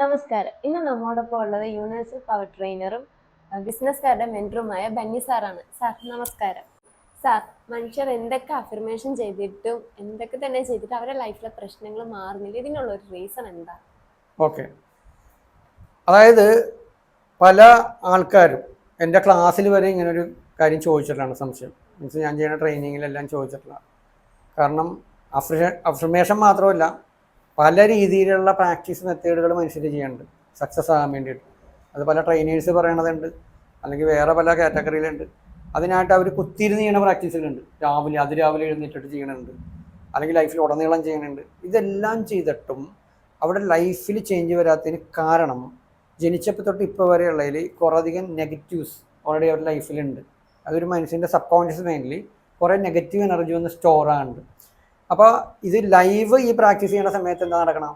നമസ്കാരം. ഇന്ന് നമ്മോടൊപ്പം ഉള്ളത് യൂണിവേഴ്സൽ പവർ ട്രെയിനറും ബിസിനസ്സുകാരുടെ മെന്ററുമായ ബന്നി സാറാണ്. സാർ നമസ്കാരം. സാർ, മനുഷ്യർ എന്തൊക്കെ അഫർമേഷൻ ചെയ്തിട്ടും എന്തൊക്കെ തന്നെ ചെയ്തിട്ടും അവരുടെ ലൈഫിലെ പ്രശ്നങ്ങൾ മാറുന്നില്ല. ഇതിനുള്ള ഒരു റീസൺ എന്താ? ഓക്കെ, അതായത് പല ആൾക്കാരും എൻ്റെ ക്ലാസ്സിൽ വരെ ഇങ്ങനൊരു കാര്യം ചോദിച്ചിട്ടാണ് സംശയം. മീൻസ് ഞാൻ ചെയ്യുന്ന ട്രെയിനിങ്ങിലെല്ലാം ചോദിച്ചിട്ടുള്ള കാരണം അഫർമേഷൻ മാത്രമല്ല, പല രീതിയിലുള്ള പ്രാക്ടീസ് മെത്തേഡുകൾ മനുഷ്യർ ചെയ്യുന്നുണ്ട് സക്സസ് ആകാൻ വേണ്ടിയിട്ട്. അത് പല ട്രെയിനേഴ്സ് പറയണതുണ്ട്, അല്ലെങ്കിൽ വേറെ പല കാറ്റഗറിയിലുണ്ട്. അതിനായിട്ട് അവർ കുത്തിയിരുന്ന് ചെയ്യുന്ന പ്രാക്ടീസുകളുണ്ട്. അതിരാവിലെ എഴുന്നേറ്റിട്ട് ചെയ്യണുണ്ട്, അല്ലെങ്കിൽ ലൈഫിൽ ഉടനീളം ചെയ്യുന്നുണ്ട്. ഇതെല്ലാം ചെയ്തിട്ടും അവിടെ ലൈഫിൽ ചേഞ്ച് വരാത്തതിന് കാരണം ജനിച്ചപ്പോൾ തൊട്ട് ഇപ്പോൾ വരെയുള്ളതിൽ കുറേയധികം നെഗറ്റീവ്സ് ഓൾറെഡി അവരുടെ ലൈഫിലുണ്ട്. അതൊരു മനുഷ്യൻ്റെ സബ് കോൺഷ്യസ് മൈൻഡിൽ കുറേ നെഗറ്റീവ് എനർജി വന്ന് സ്റ്റോർ ആകുന്നുണ്ട്. അപ്പോൾ ഇത് ലൈവ് ഈ പ്രാക്ടീസ് ചെയ്യുന്ന സമയത്ത് എന്താ നടക്കണം?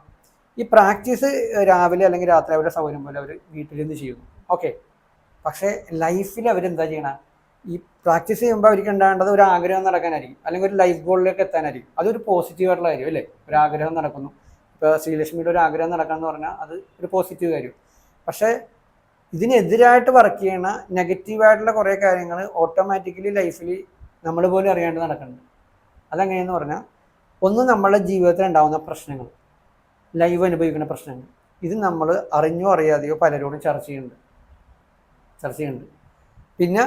ഈ പ്രാക്ടീസ് രാവിലെ അല്ലെങ്കിൽ രാത്രി അവരുടെ സൗകര്യം പോലെ അവർ വീട്ടിലിരുന്ന് ചെയ്യുന്നു. ഓക്കെ, പക്ഷേ ലൈഫിൽ അവരെന്താ ചെയ്യണം? ഈ പ്രാക്ടീസ് ചെയ്യുമ്പോൾ അവർക്ക് ഉണ്ടാകേണ്ടത് ഒരു ആഗ്രഹം നടക്കാനായിരിക്കും, അല്ലെങ്കിൽ ഒരു ലൈഫ് ഗോളിലേക്ക് എത്താനായിരിക്കും. അതൊരു പോസിറ്റീവായിട്ടുള്ള കാര്യം അല്ലേ? ഒരു ആഗ്രഹം നടക്കുന്നു. ഇപ്പോൾ ശ്രീലക്ഷ്മിയുടെ ഒരു ആഗ്രഹം നടക്കാമെന്ന് പറഞ്ഞാൽ അത് ഒരു പോസിറ്റീവ് കാര്യം. പക്ഷേ ഇതിനെതിരായിട്ട് വർക്ക് ചെയ്യണ നെഗറ്റീവായിട്ടുള്ള കുറേ കാര്യങ്ങൾ ഓട്ടോമാറ്റിക്കലി ലൈഫിൽ നമ്മൾ പോലും അറിയാണ്ട് നടക്കുന്നുണ്ട്. അതെങ്ങനെയെന്ന് പറഞ്ഞാൽ, ഒന്ന് നമ്മളുടെ ജീവിതത്തിൽ ഉണ്ടാകുന്ന പ്രശ്നങ്ങൾ, ലൈവ് അനുഭവിക്കുന്ന പ്രശ്നങ്ങൾ, ഇത് നമ്മൾ അറിഞ്ഞോ അറിയാതെയോ പലരോടും ചർച്ച ചെയ്യുന്നുണ്ട്. പിന്നെ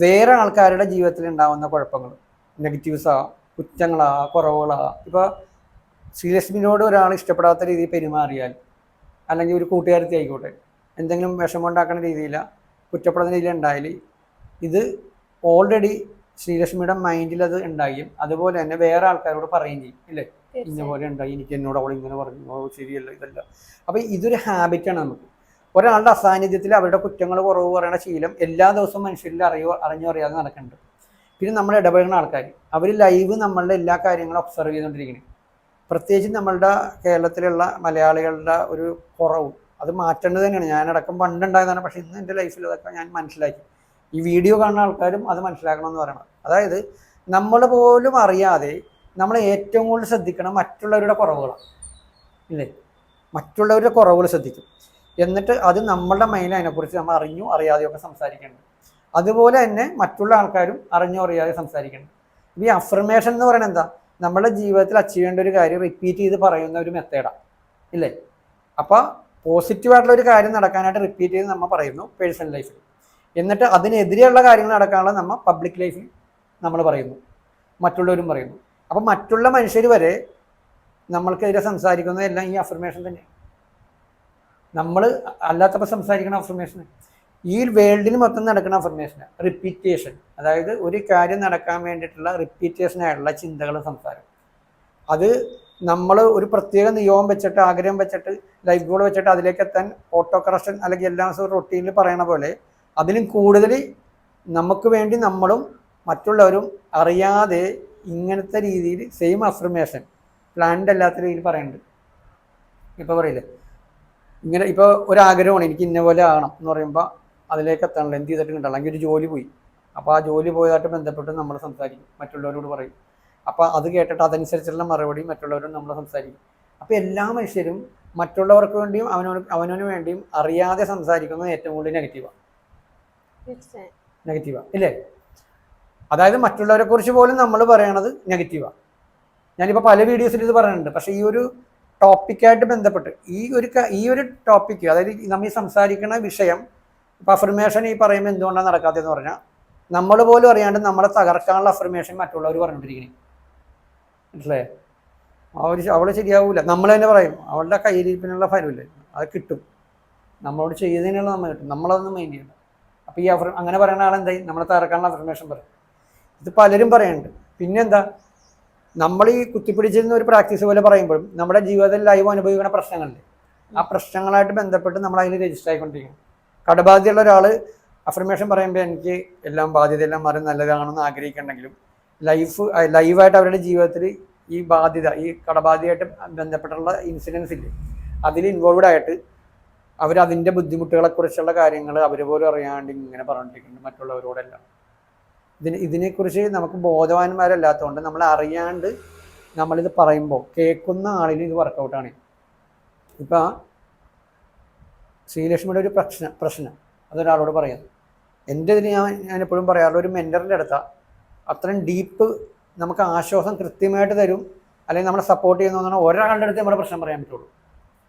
വേറെ ആൾക്കാരുടെ ജീവിതത്തിൽ ഉണ്ടാകുന്ന കുഴപ്പങ്ങൾ, നെഗറ്റീവ്സാ, കുറ്റങ്ങളാ, കുറവുകളാ. ഇപ്പോൾ ശ്രീലക്ഷ്മിനോട് ഒരാൾ ഇഷ്ടപ്പെടാത്ത രീതിയിൽ പെരുമാറിയാൽ, അല്ലെങ്കിൽ ഒരു കൂട്ടുകാരത്തി ആയിക്കോട്ടെ, എന്തെങ്കിലും വിഷമമുണ്ടാക്കുന്ന രീതിയിൽ കുറ്റപ്പെടുന്ന രീതിയിൽ ഉണ്ടായാൽ, ഇത് ഓൾറെഡി ശ്രീലക്ഷ്മിയുടെ മൈൻഡിൽ അത് ഉണ്ടായും. അതുപോലെ തന്നെ വേറെ ആൾക്കാരോട് പറയുകയും ചെയ്യും, ഇല്ലേ? ഇന്നപോലെ ഉണ്ടായി, എനിക്ക് എന്നോട് അവൾ ഇങ്ങനെ പറഞ്ഞു, ശരിയല്ല, ഇതല്ല. അപ്പോൾ ഇതൊരു ഹാബിറ്റാണ് നമുക്ക്. ഒരാളുടെ അസാന്നിധ്യത്തിൽ അവരുടെ കുറ്റങ്ങൾ കുറവ് പറയുന്ന ശീലം എല്ലാ ദിവസവും മനുഷ്യരിൽ അറിഞ്ഞോ അറിയാതെ നടക്കുന്നുണ്ട്. പിന്നെ നമ്മൾ ഇടപെടുന്ന ആൾക്കാർ, അവർ ലൈവ് നമ്മളുടെ എല്ലാ കാര്യങ്ങളും ഒബ്സർവ് ചെയ്തുകൊണ്ടിരിക്കുന്നത്. പ്രത്യേകിച്ച് നമ്മളുടെ കേരളത്തിലുള്ള മലയാളികളുടെ ഒരു കുറവും അത് മാറ്റേണ്ടത് തന്നെയാണ്. ഞാനടക്കം പണ്ടുണ്ടായതാണ്, പക്ഷേ ഇന്ന് എൻ്റെ ലൈഫിൽ അതൊക്കെ ഞാൻ മനസ്സിലാക്കി. ഈ വീഡിയോ കാണുന്ന ആൾക്കാരും അത് മനസ്സിലാക്കണമെന്ന് പറയണം. അതായത് നമ്മൾ പോലും അറിയാതെ നമ്മൾ ഏറ്റവും കൂടുതൽ ശ്രദ്ധിക്കണം മറ്റുള്ളവരുടെ കുറവുകളാണ്, ഇല്ലേ? മറ്റുള്ളവരുടെ കുറവുകൾ ശ്രദ്ധിക്കും. എന്നിട്ട് അത് നമ്മളുടെ മൈൻഡിൽ അതിനെക്കുറിച്ച് നമ്മൾ അറിഞ്ഞോ അറിയാതെയൊക്കെ സംസാരിക്കേണ്ടത്. അതുപോലെ തന്നെ മറ്റുള്ള ആൾക്കാരും അറിഞ്ഞോ അറിയാതെ സംസാരിക്കേണ്ടത്. ഈ അഫർമേഷൻ എന്ന് പറയുന്നത് എന്താ? നമ്മുടെ ജീവിതത്തിൽ അച്ചീവ് ചെയ്യേണ്ട ഒരു കാര്യം റിപ്പീറ്റ് ചെയ്ത് പറയുന്ന ഒരു മെത്തേഡാണ്, ഇല്ലേ? അപ്പോൾ പോസിറ്റീവായിട്ടുള്ള ഒരു കാര്യം നടക്കാനായിട്ട് റിപ്പീറ്റ് ചെയ്ത് നമ്മൾ പറയുന്നു പേഴ്സണൽ ലൈഫിൽ. എന്നിട്ട് അതിനെതിരെയുള്ള കാര്യങ്ങൾ നടക്കാനുള്ള നമ്മൾ പബ്ലിക് ലൈഫിൽ നമ്മൾ പറയുന്നു, മറ്റുള്ളവരും പറയുന്നു. അപ്പം മറ്റുള്ള മനുഷ്യർ വരെ നമ്മൾക്കെതിരെ സംസാരിക്കുന്നതെല്ലാം ഈ അഫർമേഷൻ തന്നെ. നമ്മൾ അല്ലാത്തപ്പോൾ സംസാരിക്കുന്ന അഫർമേഷൻ ഈ വേൾഡിന് മൊത്തം നടക്കുന്ന അഫർമേഷനാണ് റിപ്പീറ്റേഷൻ. അതായത് ഒരു കാര്യം നടക്കാൻ വേണ്ടിയിട്ടുള്ള റിപ്പീറ്റേഷനായിട്ടുള്ള ചിന്തകളും സംസാരം. അത് നമ്മൾ ഒരു പ്രത്യേക നിയമം വെച്ചിട്ട്, ആഗ്രഹം വെച്ചിട്ട്, ലൈഫ് ഗോൾ വെച്ചിട്ട് അതിലേക്ക് എത്താൻ ഓട്ടോ കറക്ഷൻ അല്ലെങ്കിൽ എല്ലാ ദിവസവും റൊട്ടീനിൽ പറയണ പോലെ അതിലും കൂടുതൽ നമുക്ക് വേണ്ടി നമ്മളും മറ്റുള്ളവരും അറിയാതെ ഇങ്ങനത്തെ രീതിയിൽ സെയിം അഫർമേഷൻ പ്ലാൻഡ് അല്ലാത്ത രീതിയിൽ പറയുന്നുണ്ട്. ഇപ്പോൾ പറയില്ലേ, ഇങ്ങനെ ഇപ്പോൾ ഒരാഗ്രഹമാണ്, എനിക്ക് ഇന്ന പോലെ ആകണം എന്ന് പറയുമ്പോൾ അതിലേക്ക് എത്താനുള്ള എന്ത് ചെയ്തിട്ട് കിട്ടണം. അല്ലെങ്കിൽ ഒരു ജോലി പോയി, അപ്പോൾ ആ ജോലി പോയതായിട്ട് ബന്ധപ്പെട്ട് നമ്മൾ സംസാരിക്കും, മറ്റുള്ളവരോട് പറയും. അപ്പോൾ അത് കേട്ടിട്ട് അതനുസരിച്ചുള്ള മറുപടി മറ്റുള്ളവരോട് നമ്മൾ സംസാരിക്കും. അപ്പോൾ എല്ലാ മനുഷ്യരും മറ്റുള്ളവർക്ക് വേണ്ടിയും അവനവന് വേണ്ടിയും അറിയാതെ സംസാരിക്കുന്നത് ഏറ്റവും കൂടുതൽ നെഗറ്റീവാണ്, ഇല്ലേ? അതായത് മറ്റുള്ളവരെ കുറിച്ച് പോലും നമ്മൾ പറയണത് നെഗറ്റീവാണ്. ഞാനിപ്പോൾ പല വീഡിയോസിൽ ഇത് പറയുന്നുണ്ട്. പക്ഷേ ഈ ഒരു ടോപ്പിക്കായിട്ട് ബന്ധപ്പെട്ട് ഈ ഒരു ടോപ്പിക്ക്, അതായത് നമ്മൾ ഈ സംസാരിക്കുന്ന വിഷയം, ഇപ്പോൾ അഫർമേഷൻ ഈ പറയുമ്പോൾ എന്തുകൊണ്ടാണ് നടക്കാത്തതെന്ന് പറഞ്ഞാൽ, നമ്മൾ പോലും അറിയാണ്ട് നമ്മളെ തകർക്കാനുള്ള അഫർമേഷൻ മറ്റുള്ളവർ പറഞ്ഞുകൊണ്ടിരിക്കുന്നത്, മനസ്സിലായേ? അവൾ ശരിയാവില്ല, നമ്മൾ തന്നെ പറയും. അവളുടെ കയ്യിലിരിപ്പിനുള്ള ഫലമില്ലേ, അത് കിട്ടും. നമ്മളോട് ചെയ്തതിനുള്ള നമ്മൾ കിട്ടും, നമ്മളതൊന്നും മൈൻഡ് ചെയ്യണം. അപ്പോൾ ഈ അങ്ങനെ പറയുന്ന ആളെന്തായി നമ്മളെ തകർക്കാനുള്ള അഫർമേഷൻ പറയും. ഇത് പലരും പറയുന്നുണ്ട്. പിന്നെന്താ, നമ്മൾ ഈ കുത്തിപ്പിടിച്ചിരുന്ന ഒരു പ്രാക്ടീസ് പോലെ പറയുമ്പോഴും നമ്മുടെ ജീവിതത്തിൽ ലൈവ് അനുഭവിക്കുന്ന പ്രശ്നങ്ങളില്ലേ, ആ പ്രശ്നങ്ങളായിട്ട് ബന്ധപ്പെട്ട് നമ്മൾ അതിൽ രജിസ്റ്റർ ആയിക്കൊണ്ടിരിക്കണം. കടബാധ്യതയുള്ള ഒരാൾ അഫർമേഷൻ പറയുമ്പോൾ എനിക്ക് എല്ലാം ബാധ്യതയെല്ലാം മാറി നല്ലതാണെന്ന് ആഗ്രഹിക്കുന്നുണ്ടെങ്കിലും ലൈവായിട്ട് അവരുടെ ജീവിതത്തിൽ ഈ ബാധ്യത, ഈ കടബാധ്യതയായിട്ട് ബന്ധപ്പെട്ടുള്ള ഇൻസിഡൻസ് ഇല്ലേ, അതിൽ ഇൻവോൾവ്ഡ് ആയിട്ട് അവരതിൻ്റെ ബുദ്ധിമുട്ടുകളെക്കുറിച്ചുള്ള കാര്യങ്ങൾ അവർ പോലും അറിയാണ്ട് ഇങ്ങനെ പറഞ്ഞിരിക്കുന്നുണ്ട് മറ്റുള്ളവരോടെല്ലാം. ഇതിനെക്കുറിച്ച് നമുക്ക് ബോധവാന്മാരല്ലാത്തതുകൊണ്ട് നമ്മൾ അറിയാണ്ട് നമ്മളിത് പറയുമ്പോൾ കേൾക്കുന്ന ആളിന് ഇത് വർക്കൗട്ടാണ്. ഇപ്പം ശ്രീലക്ഷ്മിയുടെ ഒരു പ്രശ്നം അതൊരാളോട് പറയുന്നത്. എൻ്റെ ഇതിൽ ഞാൻ എപ്പോഴും പറയാറുള്ള ഒരു മെൻറ്ററിൻ്റെ അടുത്താണ് അത്രയും ഡീപ്പ് നമുക്ക് ആശ്വാസം കൃത്യമായിട്ട് തരും, അല്ലെങ്കിൽ നമ്മളെ സപ്പോർട്ട് ചെയ്യുന്ന ഒരാളുടെ അടുത്ത് നമ്മുടെ പ്രശ്നം പറയാൻ പറ്റുള്ളൂ.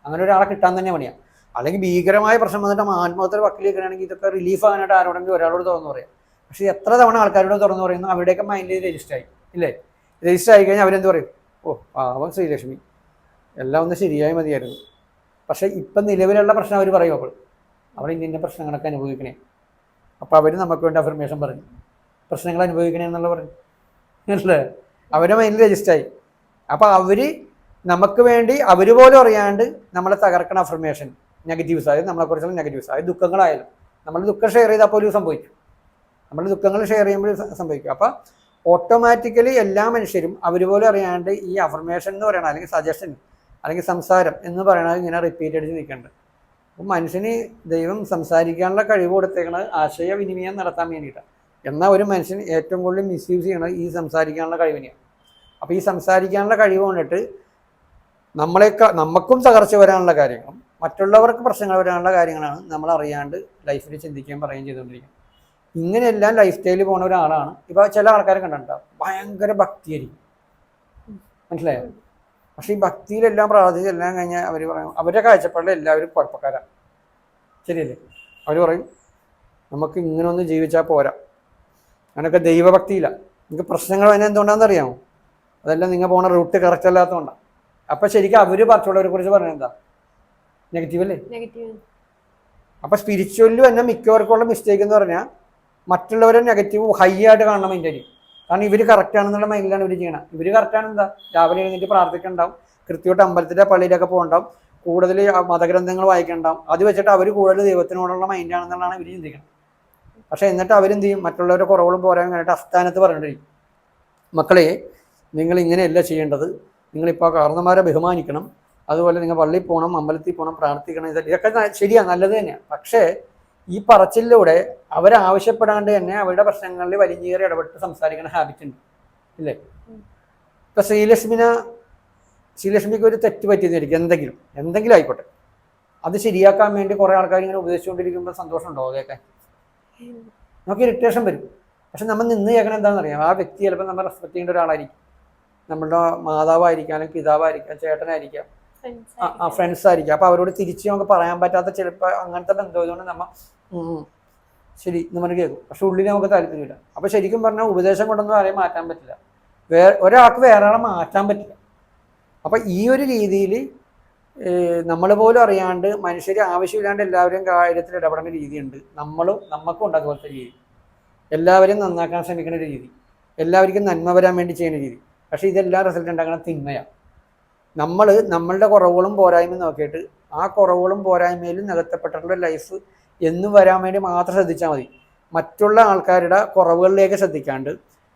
അങ്ങനെ ഒരാളെ കിട്ടാൻ തന്നെ പണിയാണ്. അല്ലെങ്കിൽ ഭീകരമായ പ്രശ്നം വന്നിട്ട് ആത്മഹത്യയുടെ വക്കിലേക്കാണെങ്കിൽ ഇതൊക്കെ റിലീഫ് ആകാനായിട്ട് ആരോടെങ്കിലും ഒരാളോട് തുറന്നു പറയാം. പക്ഷേ എത്ര തവണ ആൾക്കാരോട് തുറന്നു പറയുന്നു, അവരുടെയൊക്കെ മൈൻഡിൽ രജിസ്റ്റർ ആയി ഇല്ലേ? രജിസ്റ്റർ ആയി കഴിഞ്ഞാൽ അവരെന്ത് പറയും? ഓ പാവം ശ്രീലക്ഷ്മി, എല്ലാം ഒന്ന് ശരിയായി മതിയായിരുന്നു. പക്ഷേ ഇപ്പം നിലവിലുള്ള പ്രശ്നം അവർ പറയും, അപ്പോൾ ഇന്ന പ്രശ്നങ്ങളൊക്കെ അനുഭവിക്കണേ. അപ്പോൾ അവർ നമുക്ക് വേണ്ടി അഫർമേഷൻ പറഞ്ഞു പ്രശ്നങ്ങൾ അനുഭവിക്കണേ എന്നുള്ള പറഞ്ഞു അല്ലേ? അവരുടെ മൈൻഡിൽ രജിസ്റ്ററായി. അപ്പോൾ അവർ നമുക്ക് വേണ്ടി അവർ പോലും അറിയാണ്ട് നമ്മളെ തകർക്കണ അഫർമേഷൻ നെഗറ്റീവ്സ്, അതായത് നമ്മളെക്കുറിച്ചുള്ള നെഗറ്റീവ്സ്, അതായത് ദുഃഖങ്ങളായാലും നമ്മൾ ദുഃഖം ഷെയർ ചെയ്താൽ പോലും സംഭവിക്കും, നമ്മൾ ദുഃഖങ്ങൾ ഷെയർ ചെയ്യുമ്പോൾ സംഭവിക്കും. അപ്പോൾ ഓട്ടോമാറ്റിക്കലി എല്ലാ മനുഷ്യരും അവർ പോലും അറിയാണ്ട് ഈ അഫർമേഷൻ എന്ന് പറയണത്, അല്ലെങ്കിൽ സജഷൻ, അല്ലെങ്കിൽ സംസാരം എന്ന് പറയണത് ഇങ്ങനെ റിപ്പീറ്റ് അടിച്ച് നിൽക്കുന്നുണ്ട്. അപ്പം മനുഷ്യന് ദൈവം സംസാരിക്കാനുള്ള കഴിവ് കൊടുത്തേക്കണത് ആശയവിനിമയം നടത്താൻ വേണ്ടിയിട്ടാണ്. എന്നാൽ ഒരു മനുഷ്യൻ ഏറ്റവും കൂടുതൽ മിസ്യൂസ് ചെയ്യണത് ഈ സംസാരിക്കാനുള്ള കഴിവിനെയാണ്. അപ്പോൾ ഈ സംസാരിക്കാനുള്ള കഴിവ് കൊണ്ടിട്ട് നമുക്കും തകർച്ച വരാനുള്ള കാര്യങ്ങളും മറ്റുള്ളവർക്ക് പ്രശ്നങ്ങൾ വരാനുള്ള കാര്യങ്ങളാണ് നമ്മൾ അറിയാണ്ട് ലൈഫിൽ ചിന്തിക്കുകയും പറയുകയും ചെയ്തുകൊണ്ടിരിക്കുന്നത്. ഇങ്ങനെയെല്ലാം ലൈഫ് സ്റ്റൈലിൽ പോകുന്ന ഒരാളാണ്. ഇപ്പോൾ ചില ആൾക്കാരെ കണ്ടിട്ടുണ്ടാവും ഭയങ്കര ഭക്തിയായിരിക്കും, മനസ്സിലായോ? പക്ഷേ ഈ ഭക്തിയിലെല്ലാം പ്രാർത്ഥിച്ചെല്ലാം കഴിഞ്ഞാൽ അവർ പറയും, അവരുടെ കാഴ്ചപ്പാടിൽ എല്ലാവരും കുഴപ്പക്കാരാണ്, ശരിയല്ലേ? അവർ പറയും നമുക്ക് ഇങ്ങനെയൊന്നും ജീവിച്ചാൽ പോരാ, അങ്ങനെയൊക്കെ ദൈവഭക്തിയില്ല. നിങ്ങൾക്ക് പ്രശ്നങ്ങൾ തന്നെ എന്തുകൊണ്ടാണെന്ന് അറിയാമോ? അതെല്ലാം നിങ്ങൾ പോകുന്ന റൂട്ട് കറക്റ്റ് അല്ലാത്തതുകൊണ്ടാണ്. അപ്പം ശരിക്കും അവർ മറ്റുള്ളവരെ കുറിച്ച് പറഞ്ഞത് എന്താ? നെഗറ്റീവ് അല്ലേ? അപ്പം സ്പിരിച്വലിൽ തന്നെ മിക്കവർക്കുള്ള മിസ്റ്റേക്ക് എന്ന് പറഞ്ഞാൽ മറ്റുള്ളവരെ നെഗറ്റീവ് ഹൈ ആയിട്ട് കാണണം മൈൻഡ് ആയിരിക്കും. കാരണം ഇവർ കറക്റ്റാണെന്നുള്ള മൈൻഡിലാണ് ഇവർ ചെയ്യണം. ഇവർ കറക്റ്റാണ് എന്താ? രാവിലെ എഴുന്നേറ്റ് പ്രാർത്ഥിക്കുന്നുണ്ടാവും, കൃത്യമായിട്ട് അമ്പലത്തിൻ്റെ പള്ളിയിലൊക്കെ പോകുന്നുണ്ടാവും, കൂടുതൽ മതഗ്രന്ഥങ്ങൾ വായിക്കുന്നുണ്ടാവും. അത് വെച്ചിട്ട് അവർ കൂടുതൽ ദൈവത്തിനോടുള്ള മൈൻഡാണെന്നുള്ളതാണ് ഇവർ ചിന്തിക്കുന്നത്. പക്ഷേ എന്നിട്ട് അവരെന്ത് ചെയ്യും? മറ്റുള്ളവരുടെ കുറവുകളും പോരാൻ വേണ്ടിയിട്ട് അസ്ഥാനത്ത് പറഞ്ഞിട്ടിരിക്കും, മക്കളെ നിങ്ങൾ ഇങ്ങനെയല്ല ചെയ്യേണ്ടത്, നിങ്ങളിപ്പോൾ കാരണന്മാരെ ബഹുമാനിക്കണം, അതുപോലെ നിങ്ങൾ പള്ളിയിൽ പോകണം, അമ്പലത്തിൽ പോകണം, പ്രാർത്ഥിക്കണം, ഇതൊക്കെ ശരിയാണ്, നല്ലത് തന്നെയാണ്. പക്ഷേ ഈ പറച്ചിലൂടെ അവരാവശ്യപ്പെടാണ്ട് തന്നെ അവരുടെ പ്രശ്നങ്ങളിൽ വലിഞ്ഞേറി ഇടപെട്ട് സംസാരിക്കുന്ന ഹാബിറ്റ് ഉണ്ട് ഇല്ലേ? ഇപ്പം ശ്രീലക്ഷ്മിക്ക് ഒരു തെറ്റ് പറ്റിയെന്നിരിക്കും, എന്തെങ്കിലും ആയിക്കോട്ടെ, അത് ശരിയാക്കാൻ വേണ്ടി കുറേ ആൾക്കാർ ഇങ്ങനെ ഉപദേശിച്ചുകൊണ്ടിരിക്കുമ്പോൾ സന്തോഷം ഉണ്ടാവും കേൾക്കാൻ. നമുക്ക് ഇറിറ്റേഷൻ വരും. പക്ഷെ നമ്മൾ നിന്ന് കേൾക്കണം എന്താണെന്നറിയാം, ആ വ്യക്തി ചിലപ്പോൾ നമ്മൾ റെസ്പെക്ട് ചെയ്യേണ്ട ഒരാളായിരിക്കും, നമ്മളുടെ മാതാവായിരിക്കാം, അല്ലെങ്കിൽ പിതാവായിരിക്കാം, ചേട്ടനായിരിക്കാം, ഫ്രണ്ട്സ് ആയിരിക്കാം. അപ്പോൾ അവരോട് തിരിച്ച് നമുക്ക് പറയാൻ പറ്റാത്ത ചിലപ്പോൾ അങ്ങനത്തെ ബന്ധമായതുകൊണ്ട് നമ്മൾ ശരി നമ്മൾ കേൾക്കും, പക്ഷെ ഉള്ളിൽ നമുക്ക് താല്പര്യമില്ല. അപ്പോൾ ശരിക്കും പറഞ്ഞാൽ ഉപദേശം കൊണ്ടൊന്നും ആരെയും മാറ്റാൻ പറ്റില്ല, ഒരാൾക്ക് വേറെ ആളെ മാറ്റാൻ പറ്റില്ല. അപ്പം ഈ ഒരു രീതിയിൽ നമ്മൾ പോലും അറിയാണ്ട് മനുഷ്യർ ആവശ്യമില്ലാണ്ട് എല്ലാവരെയും കാര്യത്തിൽ ഇടപെടുന്ന രീതിയുണ്ട്. നമുക്കും ഉണ്ട് അതുപോലത്തെ രീതി. എല്ലാവരെയും നന്നാക്കാൻ ശ്രമിക്കുന്ന ഒരു രീതി, എല്ലാവർക്കും നന്മ വരാൻ വേണ്ടി ചെയ്യുന്ന രീതി. പക്ഷേ ഇതെല്ലാം റിസൾട്ട് ഉണ്ടാക്കുന്ന തിന്മയാണ്. നമ്മളുടെ കുറവുകളും പോരായ്മയും നോക്കിയിട്ട് ആ കുറവുകളും പോരായ്മയിലും നികത്തപ്പെട്ടിട്ടുള്ള ലൈഫ് എന്നും വരാൻ വേണ്ടി മാത്രം ശ്രദ്ധിച്ചാൽ മതി. മറ്റുള്ള ആൾക്കാരുടെ കുറവുകളിലേക്ക് ശ്രദ്ധിക്കാണ്ട്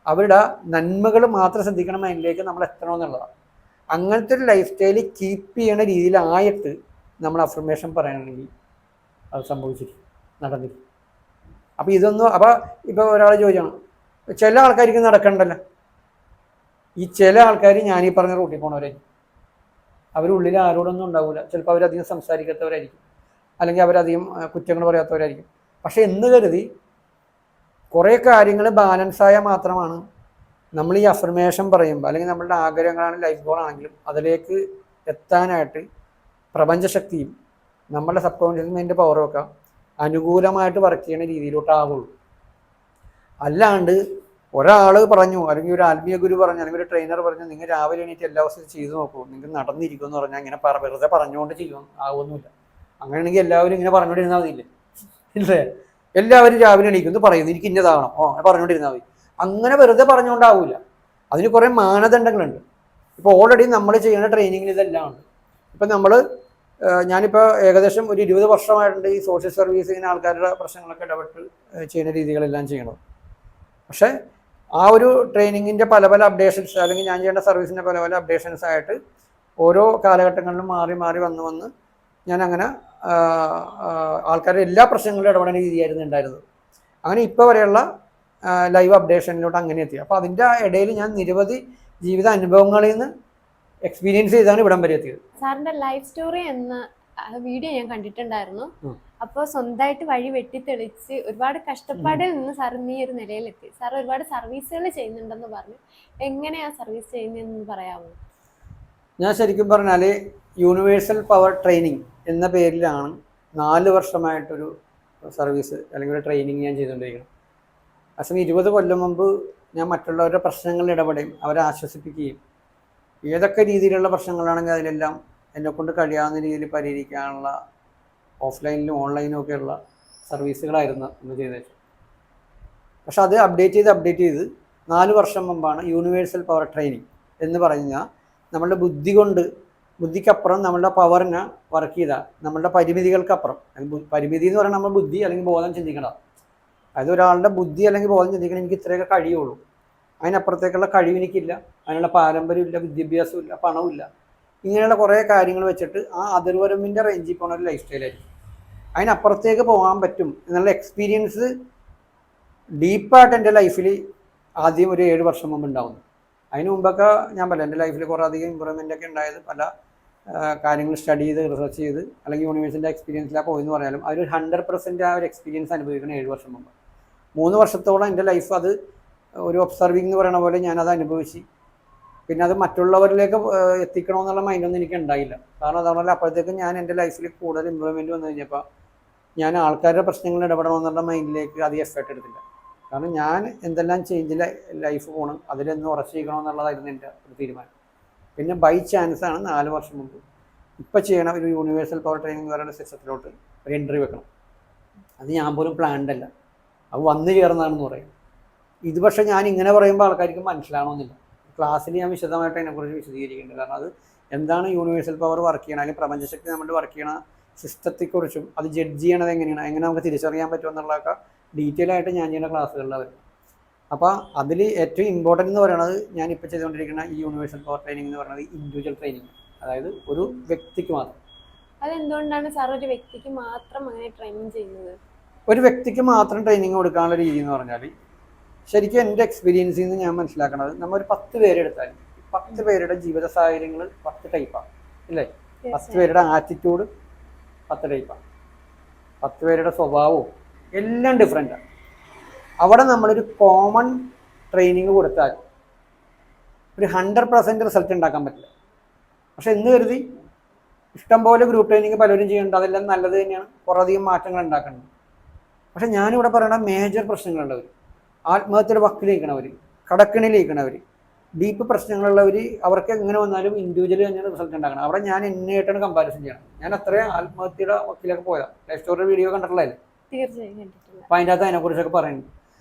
അവരുടെ നന്മകൾ മാത്രം ശ്രദ്ധിക്കണം അതിലേക്ക് നമ്മൾ എത്തണമെന്നുള്ളതാണ്. അങ്ങനത്തെ ഒരു ലൈഫ് സ്റ്റൈൽ കീപ്പ് ചെയ്യണ രീതിയിലായിട്ട് നമ്മൾ അഫർമേഷൻ പറയണമെങ്കിൽ അത് സംഭവിച്ചിരിക്കും, നടന്നിരിക്കും. അപ്പോൾ ഇപ്പോൾ ഒരാൾ ചോദിച്ചാണ്, ചില ആൾക്കാർക്ക് നടക്കണ്ടല്ലോ. ഈ ചില ആൾക്കാർ ഞാനീ പറഞ്ഞ റൂട്ടിൽ പോണവരായിരിക്കും, അവരുള്ളിൽ ആരോടൊന്നും ഉണ്ടാവില്ല. ചിലപ്പോൾ അവരധികം സംസാരിക്കാത്തവരായിരിക്കും, അല്ലെങ്കിൽ അവരധികം കുറ്റങ്ങൾ പറയാത്തവരായിരിക്കും. പക്ഷെ എന്ന് കരുതി കുറേ കാര്യങ്ങൾ ബാലൻസായാൽ മാത്രമാണ് നമ്മൾ ഈ അഫർമേഷൻ പറയുമ്പോൾ, അല്ലെങ്കിൽ നമ്മളുടെ ആഗ്രഹങ്ങളാണ് ലൈഫ് ഗോളാണെങ്കിലും അതിലേക്ക് എത്താനായിട്ട് പ്രപഞ്ചശക്തിയും നമ്മളുടെ സബ് കോൺഷ്യസ് മൈൻഡിൻ്റെ പവറൊക്കെ അനുകൂലമായിട്ട് വർക്ക് ചെയ്യുന്ന രീതിയിലോട്ടാവുള്ളൂ. അല്ലാണ്ട് ഒരാൾ പറഞ്ഞു, അല്ലെങ്കിൽ ഒരു ആത്മീയ ഗുരു പറഞ്ഞു, അല്ലെങ്കിൽ ഒരു ട്രെയിനർ പറഞ്ഞു, നിങ്ങൾ രാവിലെ എണീറ്റ് എല്ലാ ദിവസവും ചെയ്തു നോക്കൂ, നിങ്ങൾ നടന്നിരിക്കുമെന്ന് പറഞ്ഞാൽ ഇങ്ങനെ വെറുതെ പറഞ്ഞുകൊണ്ട് ചെയ്യുമെന്ന് ആവുമൊന്നുമില്ല. അങ്ങനെയാണെങ്കിൽ എല്ലാവരും ഇങ്ങനെ പറഞ്ഞുകൊണ്ടിരുന്നാൽ മതിയില്ലേ? ഇല്ലേ? എല്ലാവരും രാവിലെ എണീക്കുന്നു പറയുന്നു എനിക്ക് ഇന്നതാവണം, അങ്ങനെ പറഞ്ഞുകൊണ്ടിരുന്നാൽ മതി. അങ്ങനെ വെറുതെ പറഞ്ഞുകൊണ്ടാവില്ല. അതിന് കുറേ മാനദണ്ഡങ്ങളുണ്ട്. ഇപ്പോൾ ഓൾറെഡി നമ്മൾ ചെയ്യുന്ന ട്രെയിനിങ്ങിൽ ഇതെല്ലാം ഉണ്ട്. ഇപ്പം ഞാനിപ്പോൾ ഏകദേശം ഒരു 20 വർഷമായിട്ടുണ്ട് ഈ സോഷ്യൽ സർവീസ് ഇങ്ങനെ ആൾക്കാരുടെ പ്രശ്നങ്ങളൊക്കെ ഇടപെട്ട് ചെയ്യുന്ന രീതികളെല്ലാം ചെയ്യണത്. പക്ഷേ ആ ഒരു ട്രെയിനിങ്ങിൻ്റെ പല അപ്ഡേഷൻസ്, അല്ലെങ്കിൽ ഞാൻ ചെയ്യേണ്ട സർവീസിൻ്റെ പല അപ്ഡേഷൻസ് ആയിട്ട് ഓരോ കാലഘട്ടങ്ങളിലും മാറി വന്ന് ഞാൻ അങ്ങനെ ആൾക്കാരുടെ എല്ലാ പ്രശ്നങ്ങളിലും ഇടപെടുന്ന രീതിയായിരുന്നു ഉണ്ടായിരുന്നത്. അങ്ങനെ ഇപ്പോൾ വരെയുള്ള ലൈവ് അപ്ഡേഷനിലോട്ട് അങ്ങനെ എത്തി. അപ്പോൾ അതിൻ്റെ ഇടയിൽ ഞാൻ നിരവധി ജീവിത അനുഭവങ്ങളിൽ നിന്ന് എക്സ്പീരിയൻസ് ചെയ്താണ് ഇവിടം വരെ എത്തിയത്. സാറിൻ്റെ ലൈഫ് സ്റ്റോറി എന്ന് ആ വീഡിയോ ഞാൻ കണ്ടിട്ടുണ്ടായിരുന്നു. ഉം. അപ്പോൾ സ്വന്തമായിട്ട് വഴി വെട്ടിത്തെളിച്ച് ഒരുപാട് കഷ്ടപ്പാടിൽ നിന്ന് സാർ ഈ ഒരു നിലയിലെത്തി. സാർ ഒരുപാട് സർവീസുകൾ ചെയ്യുന്നുണ്ടെന്ന് പറഞ്ഞു. എങ്ങനെയാ സർവീസ് ചെയ്യുന്നതെന്ന് പറയാമോ? ഞാൻ ശരിക്കും പറഞ്ഞാൽ യൂണിവേഴ്സൽ പവർ ട്രെയിനിങ് എന്ന പേരിലാണ് 4 വർഷമായിട്ടൊരു സർവീസ് അല്ലെങ്കിൽ ഒരു ട്രെയിനിങ് ഞാൻ ചെയ്തുകൊണ്ടിരിക്കുന്നത്. അസമയം 20 കൊല്ലം മുമ്പ് ഞാൻ മറ്റുള്ളവരുടെ പ്രശ്നങ്ങളിൽ ഇടപെടുകയും അവരെ ആശ്വസിപ്പിക്കുകയും ഏതൊക്കെ രീതിയിലുള്ള പ്രശ്നങ്ങളാണെങ്കിൽ അതിലെല്ലാം എന്നെക്കൊണ്ട് കഴിയാവുന്ന രീതിയിൽ പരിഹരിക്കാനുള്ള ഓഫ്ലൈനിലും ഓൺലൈനും ഒക്കെയുള്ള സർവീസുകളായിരുന്നു ഇന്ന് ചെയ്തത്. പക്ഷെ അത് അപ്ഡേറ്റ് ചെയ്ത് 4 വർഷം മുമ്പാണ് യൂണിവേഴ്സൽ പവർ ട്രെയിനിങ് എന്ന് പറഞ്ഞാൽ നമ്മളുടെ ബുദ്ധിക്കപ്പുറം നമ്മളുടെ പവറിനെ വർക്ക് ചെയ്താൽ നമ്മളുടെ പരിമിതികൾക്കപ്പുറം, പരിമിതി എന്ന് പറയുന്നത് നമ്മൾ ബുദ്ധി അല്ലെങ്കിൽ ബോധം ചിന്തിക്കണം. അതായത് ഒരാളുടെ ബുദ്ധി അല്ലെങ്കിൽ ബോധം ചിന്തിക്കണം എനിക്ക് ഇത്രയൊക്കെ കഴിയുള്ളൂ, അതിനപ്പുറത്തേക്കുള്ള കഴിവ് എനിക്കില്ല, അതിനുള്ള പാരമ്പര്യമില്ല, വിദ്യാഭ്യാസമില്ല, പണമില്ല, ഇങ്ങനെയുള്ള കുറേ കാര്യങ്ങൾ വെച്ചിട്ട് ആ അതിർവരമ്പിൻ്റെ റേഞ്ചിൽ പോകുന്ന ഒരു ലൈഫ് സ്റ്റൈലായിരിക്കും. അതിനപ്പുറത്തേക്ക് പോകാൻ പറ്റും എന്നുള്ള എക്സ്പീരിയൻസ് ഡീപ്പായിട്ട് എൻ്റെ ലൈഫിൽ ആദ്യം ഒരു 7 വർഷം മുമ്പ് ഉണ്ടാവുന്നു. അതിന് മുമ്പൊക്കെ ഞാൻ പറയാം എൻ്റെ ലൈഫിൽ കുറേ അധികം ഇമ്പ്രൂവ്മെൻ്റ് ഒക്കെ ഉണ്ടായത് പല കാര്യങ്ങൾ സ്റ്റഡി ചെയ്ത് റിസർച്ച് ചെയ്ത് അല്ലെങ്കിൽ യൂണിവേഴ്സിൻ്റെ എക്സ്പീരിയൻസിലാണ് പോയെന്ന് പറഞ്ഞാലും അതൊരു 100% ആ ഒരു എക്സ്പീരിയൻസ് അനുഭവിക്കണം 7 വർഷം മുമ്പ്. 3 വർഷത്തോളം എൻ്റെ ലൈഫ് അത് ഒരു ഒബ്സർവിംഗ് എന്ന് പറയുന്ന പോലെ ഞാനത് അനുഭവിച്ച് പിന്നെ അത് മറ്റുള്ളവരിലേക്ക് എത്തിക്കണമെന്നുള്ള മൈൻഡൊന്നും എനിക്ക് ഉണ്ടായില്ല. കാരണം അതുകൊണ്ടല്ല അപ്പോഴത്തേക്കും ഞാൻ എൻ്റെ ലൈഫിൽ കൂടുതൽ ഇമ്പ്രൂവ്മെൻറ്റ് വന്നു കഴിഞ്ഞപ്പോൾ ഞാൻ ആൾക്കാരുടെ പ്രശ്നങ്ങളിൽ ഇടപെടണമെന്നുള്ള മൈൻഡിലേക്ക് അധികം എഫേർട്ട് എടുത്തില്ല. കാരണം ഞാൻ എന്തെല്ലാം ചേഞ്ചിൽ ലൈഫ് പോകണം അതിലൊന്ന് ഉറച്ചിരിക്കണമെന്നുള്ളതായിരുന്നു എൻ്റെ ഒരു തീരുമാനം. പിന്നെ ബൈ ചാൻസാണ് 4 വർഷം മുമ്പ് ഇപ്പം ചെയ്യണം ഒരു യൂണിവേഴ്സൽ പവർ ട്രെയിനിങ് എന്ന് പറയുന്ന സിസ്റ്റത്തിലോട്ട് ഒരു എൻട്രി വെക്കണം. അത് ഞാൻ പോലും പ്ലാൻഡ് അല്ല, അത് വന്നു ചേർന്നതാണെന്ന് പറയും. ഇത് പക്ഷേ ഞാൻ ഇങ്ങനെ പറയുമ്പോൾ ആൾക്കാർക്ക് മനസ്സിലാവണമെന്നില്ല. ക്ലാസ്സിൽ ഞാൻ വിശദമായിട്ട് അതിനെക്കുറിച്ച് വിശദീകരിക്കുന്നുണ്ട്. കാരണം അത് എന്താണ് യൂണിവേഴ്സൽ പവർ വർക്ക് ചെയ്യണം, അല്ലെങ്കിൽ പ്രപഞ്ചശക്തി നമ്മൾ വർക്ക് ചെയ്യണ സിസ്റ്റത്തെക്കുറിച്ചും അത് ജഡ്ജ് ചെയ്യണത് എങ്ങനെയാണ്, എങ്ങനെ നമുക്ക് തിരിച്ചറിയാൻ പറ്റുമെന്നുള്ളതൊക്കെ ഡീറ്റെയിൽ ആയിട്ട് ഞാൻ ചെയ്യുന്ന ക്ലാസ്സുകളിലാണ് വരുന്നത്. അപ്പോൾ അതിൽ ഏറ്റവും ഇമ്പോർട്ടൻ്റ് എന്ന് പറയുന്നത് ഞാനിപ്പോൾ ചെയ്തുകൊണ്ടിരിക്കുന്ന ഈ യൂണിവേഴ്സൽ പവർ ട്രെയിനിങ് എന്ന് പറയുന്നത് ഇൻഡിവിജ്വൽ ട്രെയിനിങ്, അതായത് ഒരു വ്യക്തിക്ക് മാത്രം. അതെന്തുകൊണ്ടാണ് സാർ ഒരു വ്യക്തിക്ക് മാത്രം അങ്ങനെ ട്രെയിനിങ് ചെയ്യുന്നത്? ഒരു വ്യക്തിക്ക് മാത്രം ട്രെയിനിങ് കൊടുക്കാനുള്ള രീതി എന്ന് പറഞ്ഞാൽ ശരിക്കും എൻ്റെ എക്സ്പീരിയൻസിൽ നിന്ന് ഞാൻ മനസ്സിലാക്കുന്നത് നമ്മൾ ഒരു 10 പേരെടുത്താൽ 10 പേരുടെ ജീവിത സാഹചര്യങ്ങൾ 10 ടൈപ്പാണ് ഇല്ലേ? 10 പേരുടെ ആറ്റിറ്റ്യൂഡ് 10 ടൈപ്പാണ്, 10 പേരുടെ സ്വഭാവവും എല്ലാം ഡിഫറെൻ്റാണ്. അവിടെ നമ്മളൊരു കോമൺ ട്രെയിനിങ് കൊടുത്താൽ ഒരു 100% റിസൾട്ട് ഉണ്ടാക്കാൻ പറ്റില്ല. പക്ഷെ എന്ന് കരുതി ഇഷ്ടംപോലെ ഗ്രൂപ്പ് ട്രെയിനിങ് പലരും ചെയ്യുന്നുണ്ട്, അതെല്ലാം നല്ലത് തന്നെയാണ്, കുറേയധികം മാറ്റങ്ങൾ ഉണ്ടാക്കുന്നുണ്ട്. പക്ഷെ ഞാനിവിടെ പറയണ മേജർ പ്രശ്നങ്ങളുള്ളവർ, ആത്മഹത്യയുടെ വക്കിലിരിക്കണവർ, കടക്കിണിലിരിക്കണവർ, ഡീപ്പ് പ്രശ്നങ്ങളുള്ളവർ, അവർക്ക് എങ്ങനെ വന്നാലും ഇൻഡിവിജ്വലി തന്നെയാണ് റിസൾട്ട് ഉണ്ടാക്കണം. അവിടെ ഞാൻ എന്നെയായിട്ടാണ് കമ്പാരിസൺ ചെയ്യണം. ഞാൻ അത്രയും ആത്മഹത്യയുടെ വക്കിലൊക്കെ പോയതാണ്. ലൈഫ് സ്റ്റോറി വീഡിയോ കണ്ടിട്ടുള്ളതല്ലേ? തീർച്ചയായും കണ്ടിട്ടില്ല. അപ്പം അതിൻ്റെ അകത്ത് അതിനെക്കുറിച്ചൊക്കെ പറയുന്നുണ്ട്.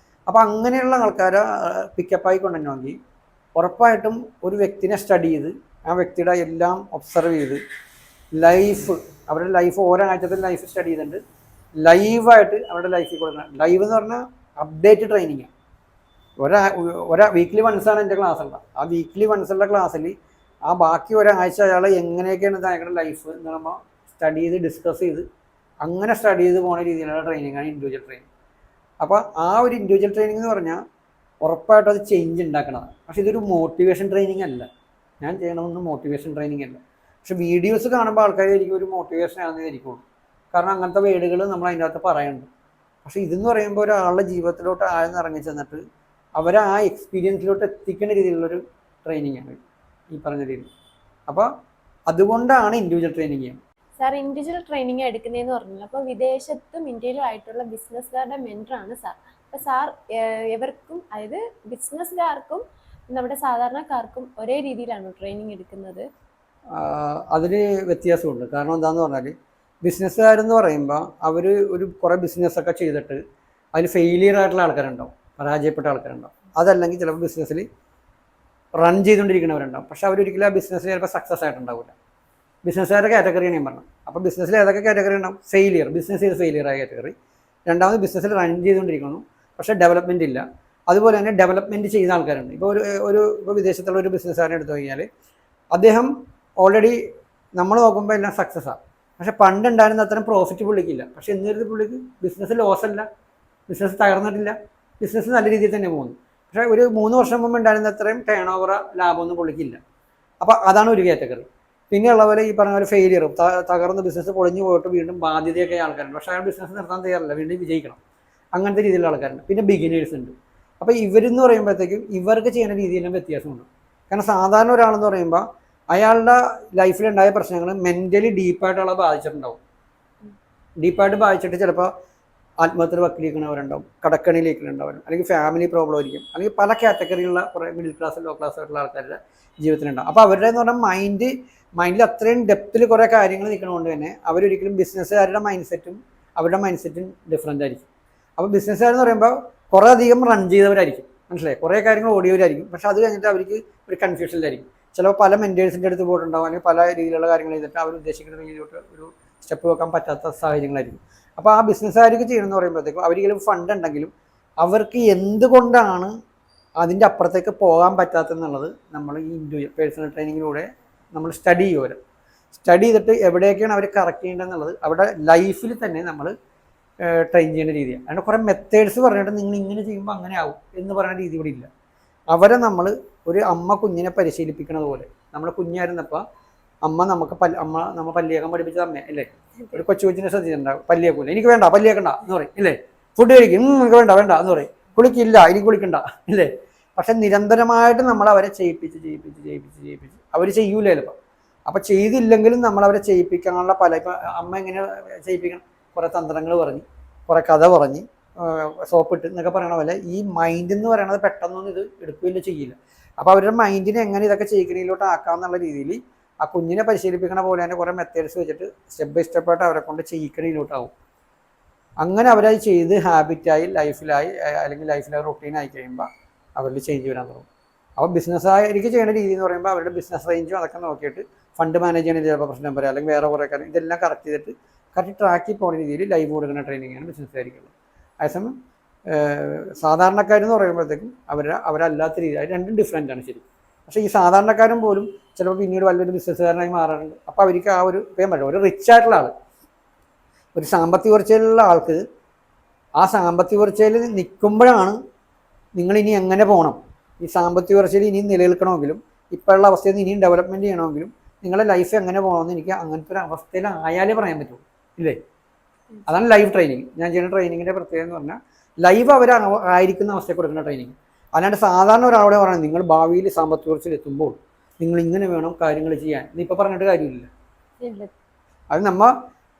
അപ്പോൾ അങ്ങനെയുള്ള ആൾക്കാരെ പിക്കപ്പായി കൊണ്ടുവരണമെങ്കിൽ ഉറപ്പായിട്ടും ഒരു വ്യക്തിനെ സ്റ്റഡി ചെയ്ത് ആ വ്യക്തിയുടെ എല്ലാം ഒബ്സർവ് ചെയ്ത് ലൈഫ്, അവരുടെ ലൈഫ് ഓരോ ആഴ്ചത്തിൽ ലൈഫ് സ്റ്റഡി ചെയ്തിട്ടുണ്ട്, ലൈവായിട്ട് അവരുടെ ലൈഫിൽ കൊടുക്കണം. ലൈവ് എന്ന് പറഞ്ഞാൽ അപ്ഡേറ്റ് ട്രെയിനിങ്. വീക്ക്ലി വൺസാണ് എൻ്റെ ക്ലാസ് ഉള്ളത്. ആ വീക്ക്ലി വൺസുള്ള ക്ലാസ്സിൽ ആ ബാക്കി ഒരാഴ്ച അയാൾ എങ്ങനെയൊക്കെയാണ് അയാളുടെ ലൈഫ് എന്ന് നമ്മൾ സ്റ്റഡി ചെയ്ത് ഡിസ്കസ് ചെയ്ത് അങ്ങനെ സ്റ്റഡി ചെയ്ത് പോകുന്ന രീതിയിലുള്ള ട്രെയിനിങ്ങാണ് ഇൻഡിവിജ്വൽ ട്രെയിനിങ്. അപ്പോൾ ആ ഒരു ഇൻഡിവിജ്വൽ ട്രെയിനിങ് എന്ന് പറഞ്ഞാൽ ഉറപ്പായിട്ടും അത് ചേഞ്ച് ഉണ്ടാക്കണതാണ്. പക്ഷേ ഇതൊരു മോട്ടിവേഷൻ ട്രെയിനിങ് അല്ല. ഞാൻ ചെയ്യണമെന്ന് മോട്ടിവേഷൻ ട്രെയിനിങ് അല്ല. പക്ഷെ വീഡിയോസ് കാണുമ്പോൾ ആൾക്കാർ എനിക്ക് ഒരു മോട്ടിവേഷൻ ആണെന്ന് വിചാരിക്കുള്ളൂ. കാരണം അങ്ങനത്തെ വേർഡുകൾ നമ്മൾ അതിൻ്റെ അകത്ത് പറയുന്നുണ്ട്. പക്ഷേ ഇതെന്ന് പറയുമ്പോൾ ഒരാളുടെ ജീവിതത്തിലോട്ട് ആഴ്ന്ന് ഇറങ്ങി ചെന്നിട്ട് അവരെ ആ എക്സ്പീരിയൻസിലോട്ട് എത്തിക്കുന്ന രീതിയിലുള്ളൊരു ട്രെയിനിങ്ങാണ് ഈ പറഞ്ഞ രീതി. അപ്പോൾ അതുകൊണ്ടാണ് ഇൻഡിവിജ്വൽ ട്രെയിനിങ് ചെയ്യുന്നത്. സാർ ഇൻഡിവിജ്വൽ ട്രെയിനിങ് എടുക്കുന്നതെന്ന് പറഞ്ഞില്ല, അപ്പോൾ വിദേശത്തും ഇന്ത്യയിലും ആയിട്ടുള്ള ബിസിനസ്സുകാരുടെ മെൻറ്ററാണ് സാർ. അപ്പോൾ സാർ എവർക്കും, അതായത് ബിസിനസ്സുകാർക്കും നമ്മുടെ സാധാരണക്കാർക്കും ഒരേ രീതിയിലാണോ ട്രെയിനിങ് എടുക്കുന്നത്? അതിന് വ്യത്യാസമുണ്ട്. കാരണം എന്താണെന്ന് പറഞ്ഞാൽ ബിസിനസ്സുകാരെന്ന് പറയുമ്പോൾ അവർ കുറേ ബിസിനസ്സൊക്കെ ചെയ്തിട്ട് അതിൽ ഫെയിലിയർ ആയിട്ടുള്ള ആൾക്കാരുണ്ടാവും, പരാജയപ്പെട്ട ആൾക്കാരുണ്ടാവും. അതല്ലെങ്കിൽ ചിലപ്പോൾ ബിസിനസ്സിൽ റൺ ചെയ്തുകൊണ്ടിരിക്കുന്നവരുണ്ടാവും. പക്ഷെ അവരൊരിക്കലും ആ ബിസിനസ്സിൽ ചിലപ്പോൾ സക്സസ് ആയിട്ടുണ്ടാവില്ല. ബിസിനസ്സുകാരുടെ കാറ്റഗറിയാണ് ഞാൻ പറഞ്ഞത്. അപ്പോൾ ബിസിനസ്സിൽ ഏതൊക്കെ കാറ്റഗറി ഉണ്ടാവും? ഫെയിലിയർ, ബിസിനസ് ചെയ്ത് ഫെയിലിയർ ആയ കാറ്റഗറി. രണ്ടാമത് ബിസിനസ്സിൽ റൺ ചെയ്തുകൊണ്ടിരിക്കുന്നു പക്ഷേ ഡെവലപ്മെൻറ്റ് ഇല്ല. അതുപോലെ തന്നെ ഡെവലപ്മെൻറ്റ് ചെയ്യുന്ന ആൾക്കാരുണ്ട്. ഇപ്പോൾ ഇപ്പോൾ വിദേശത്തുള്ള ഒരു ബിസിനസ്സുകാരനെ എടുത്തു കഴിഞ്ഞാൽ അദ്ദേഹം ഓൾറെഡി നമ്മൾ നോക്കുമ്പോൾ എല്ലാം സക്സസ്സാണ്. പക്ഷെ പണ്ടുണ്ടായിരുന്ന അത്രയും പ്രോഫിറ്റ് പുള്ളിക്കില്ല. പക്ഷെ എന്നിരുന്ന് പുള്ളിക്ക് ബിസിനസ് ലോസ് അല്ല, ബിസിനസ് തകർന്നിട്ടില്ല, ബിസിനസ് നല്ല രീതിയിൽ തന്നെ പോകുന്നു. പക്ഷേ ഒരു 3 വർഷം മുമ്പ് ഉണ്ടായിരുന്ന അത്രയും ടേൺ ഓവർ ലാഭമൊന്നും പുള്ളിക്കില്ല. അപ്പോൾ അതാണ് ഒരു കാറ്റഗറി. പിന്നെ ഉള്ള പോലെ ഈ പറഞ്ഞ പോലെ ഫെയിലിയറും തകർന്ന് ബിസിനസ് പൊളിഞ്ഞു പോയിട്ട് വീണ്ടും ബാധ്യതയൊക്കെ ആൾക്കാരുണ്ട്. പക്ഷേ അയാൾ ബിസിനസ് നിർത്താൻ തയ്യാറില്ല, വീണ്ടും വിജയിക്കണം. അങ്ങനത്തെ രീതിയിലുള്ള ആൾക്കാരുണ്ട്. പിന്നെ ബിഗിനേഴ്സ് ഉണ്ട്. അപ്പോൾ ഇവരെന്ന് പറയുമ്പോഴത്തേക്കും ഇവർക്ക് ചെയ്യുന്ന രീതിയിലും വ്യത്യാസമുണ്ട്. കാരണം സാധാരണ ഒരാളെന്ന് പറയുമ്പോൾ അയാളുടെ ലൈഫിലുണ്ടായ പ്രശ്നങ്ങൾ മെൻ്റലി ഡീപ്പായിട്ടുള്ള ബാധിച്ചിട്ടുണ്ടാവും. ഡീപ്പായിട്ട് ബാധിച്ചിട്ട് ചിലപ്പോൾ ആത്മഹത്യയുടെ വക്കിലിരിക്കുന്നവരുണ്ടാവും, കടക്കണിയിലേക്കുണ്ടാവും, അല്ലെങ്കിൽ ഫാമിലി പ്രോബ്ലം ആയിരിക്കും, അല്ലെങ്കിൽ പല കാറ്റഗറിയിലുള്ള കുറേ മിഡിൽ ക്ലാസ് ലോ ക്ലാസ് ആയിട്ടുള്ള ആൾക്കാരുടെ ജീവിതത്തിലുണ്ടാവും. അപ്പോൾ അവരുടെ എന്ന് പറഞ്ഞാൽ മൈൻഡിൽ അത്രയും ഡെപ്തിൽ കുറേ കാര്യങ്ങൾ നിൽക്കുന്നതുകൊണ്ട് തന്നെ അവരൊരിക്കലും ബിസിനസ്സുകാരുടെ മൈൻഡ് സെറ്റും അവരുടെ മൈൻഡ് സെറ്റും ഡിഫറൻ്റ് ആയിരിക്കും. അപ്പോൾ ബിസിനസ്സുകാരെന്ന് പറയുമ്പോൾ കുറേ അധികം റൺ ചെയ്തവരായിരിക്കും, മനസ്സിലായി, കുറേ കാര്യങ്ങൾ ഓടിയവരായിരിക്കും. പക്ഷേ അത് കഴിഞ്ഞിട്ട് അവർക്ക് ഒരു കൺഫ്യൂഷനിലായിരിക്കും. ചിലപ്പോൾ പല മെൻറ്റേഴ്സിൻ്റെ അടുത്ത് പോയിട്ടുണ്ടാവും, അല്ലെങ്കിൽ പല രീതിയിലുള്ള കാര്യങ്ങൾ ചെയ്തിട്ട് അവർ ഉദ്ദേശിക്കുന്ന രീതിയിലോട്ട് ഒരു സ്റ്റെപ്പ് വെക്കാൻ പറ്റാത്ത സാഹചര്യങ്ങളായിരിക്കും. അപ്പോൾ ആ ബിസിനസ്സുകാർക്ക് ചെയ്യണമെന്ന് പറയുമ്പോഴത്തേക്കും അവരിക്കലും ഫണ്ട് ഉണ്ടെങ്കിലും അവർക്ക് എന്തുകൊണ്ടാണ് അതിൻ്റെ അപ്പുറത്തേക്ക് പോകാൻ പറ്റാത്തെന്നുള്ളത് നമ്മൾ ഈ ഇൻഡിവിജ്വൽ പേഴ്സണൽ ട്രെയിനിങ്ങിലൂടെ നമ്മൾ സ്റ്റഡി ചെയ്തിട്ട് എവിടെയൊക്കെയാണ് അവർ കറക്റ്റ് ചെയ്യേണ്ടതെന്നുള്ളത് അവരുടെ ലൈഫിൽ തന്നെ നമ്മൾ ട്രെയിൻ ചെയ്യുന്ന രീതിയാണ്. അതിൻ്റെ കുറേ മെത്തേഡ്സ് പറഞ്ഞിട്ട് നിങ്ങൾ ഇങ്ങനെ ചെയ്യുമ്പോൾ അങ്ങനെ ആവും എന്ന് പറയുന്ന രീതി ഇവിടെ ഇല്ല. അവരെ നമ്മൾ ഒരു അമ്മ കുഞ്ഞിനെ പരിശീലിപ്പിക്കുന്നത് പോലെ, നമ്മൾ കുഞ്ഞായിരുന്നപ്പോൾ അമ്മ നമ്മൾ പല്ലിയേക്കാൻ പഠിപ്പിച്ചത് അമ്മ അല്ലേ? ഒരു കൊച്ചിനെ ശ്രദ്ധിച്ചിട്ടുണ്ടാവും, പല്ലിയേക്കൂല, എനിക്ക് വേണ്ട പല്ലിയേക്കണ്ട എന്ന് പറയും ഇല്ലേ? ഫുഡ് കഴിക്കും, എനിക്ക് വേണ്ട എന്ന് പറയും, കുളിക്കില്ല എനിക്ക് കുളിക്കണ്ട ഇല്ലേ? പക്ഷെ നിരന്തരമായിട്ട് നമ്മൾ അവരെ ചെയ്യിപ്പിച്ച് അവർ ചെയ്യൂല ചിലപ്പോൾ. അപ്പം ചെയ്തില്ലെങ്കിലും നമ്മൾ അവരെ ചെയ്യിപ്പിക്കാനുള്ള ഇപ്പം അമ്മ എങ്ങനെ ചെയ്യിപ്പിക്കണം, കുറേ തന്ത്രങ്ങൾ പറഞ്ഞ്, കുറേ കഥ പറഞ്ഞ്, സോപ്പിട്ട് എന്നൊക്കെ പറയണ പോലെ ഈ മൈൻഡ് എന്ന് പറയുന്നത് പെട്ടെന്നൊന്നും ഇത് എടുക്കുകയില്ല, ചെയ്യില്ല. അപ്പോൾ അവരുടെ മൈൻഡിനെ എങ്ങനെ ഇതൊക്കെ ചെയ്യിക്കണയിലോട്ട് ആക്കാമെന്നുള്ള രീതിയിൽ ആ കുഞ്ഞിനെ പരിശീലിപ്പിക്കണ പോലെ തന്നെ കുറേ മെത്തേഡ്സ് വെച്ചിട്ട് സ്റ്റെപ്പ് ബൈ സ്റ്റെപ്പായിട്ട് അവരെ കൊണ്ട് ചെയ്യിക്കണയിലോട്ടാവും. അങ്ങനെ അവരത് ചെയ്ത് ഹാബിറ്റായി ലൈഫിലായി, അല്ലെങ്കിൽ ലൈഫിലെ റൊട്ടീനായി കഴിയുമ്പോൾ അവരിൽ ചേഞ്ച് വരാൻ തുടങ്ങും. അപ്പോൾ ബിസിനസ്സായിരിക്കും ചെയ്യുന്ന രീതി എന്ന് പറയുമ്പോൾ അവരുടെ ബിസിനസ് റേഞ്ചും അതൊക്കെ നോക്കിയിട്ട് ഫണ്ട് മാനേജ് ചെയ്യണ ചിലപ്പോൾ പ്രശ്നം വരാം, അല്ലെങ്കിൽ വേറെ കുറേ കാര്യം ഇതെല്ലാം കറക്റ്റ് ചെയ്തിട്ട് കറക്റ്റ് ട്രാക്കിൽ പോകുന്ന രീതിയിൽ ലൈവ് കൊടുക്കുന്ന ട്രെയിനിങ്ങാണ് ബിസിനസ്സുകാരിക്കുള്ളത്. അതേസമയം സാധാരണക്കാരെന്ന് പറയുമ്പോഴത്തേക്കും അവരല്ലാത്ത രീതി, അത് രണ്ടും ഡിഫറെൻ്റ് ആണ് ശരി. പക്ഷേ ഈ സാധാരണക്കാരും പോലും ചിലപ്പോൾ പിന്നീട് വലിയൊരു ബിസിനസ്സുകാരനായി മാറാറുണ്ട്. അപ്പോൾ അവർക്ക് ആ ഒരു ഒരു റിച്ച് ആയിട്ടുള്ള ആൾ, ഒരു സാമ്പത്തിക ഉയർച്ചയിലുള്ള ആൾക്ക് ആ സാമ്പത്തിക ഉയർച്ചയിൽ നിൽക്കുമ്പോഴാണ് നിങ്ങളിനി എങ്ങനെ പോകണം, ഈ സാമ്പത്തിക ഉയർച്ചയിൽ ഇനിയും നിലനിൽക്കണമെങ്കിലും ഇപ്പോഴുള്ള അവസ്ഥയിൽ നിന്ന് ഇനിയും ഡെവലപ്മെൻറ്റ് ചെയ്യണമെങ്കിലും നിങ്ങളുടെ ലൈഫ് എങ്ങനെ പോകണമെന്ന് എനിക്ക് അങ്ങനത്തെ ഒരു അവസ്ഥയിലായാലേ പറയാൻ പറ്റുള്ളൂ ഇല്ലേ? അതാണ് ലൈവ് ട്രെയിനിങ്. ഞാൻ ചെയ്യുന്ന ട്രെയിനിങ്ങിൻ്റെ പ്രത്യേകത എന്ന് പറഞ്ഞാൽ ലൈവ് ആയിരിക്കുന്ന അവസ്ഥയിൽ കൊടുക്കുന്ന ട്രെയിനിങ്. അല്ലാണ്ട് സാധാരണ ഒരാളോടെ പറയുന്നത് നിങ്ങൾ ഭാവിയിൽ സാമ്പത്തിക ഉയർച്ചയിൽ എത്തുമ്പോൾ നിങ്ങൾ ഇങ്ങനെ വേണം കാര്യങ്ങൾ ചെയ്യാൻ, ഇതിപ്പോൾ പറഞ്ഞിട്ട് കാര്യമില്ല. അത് നമ്മൾ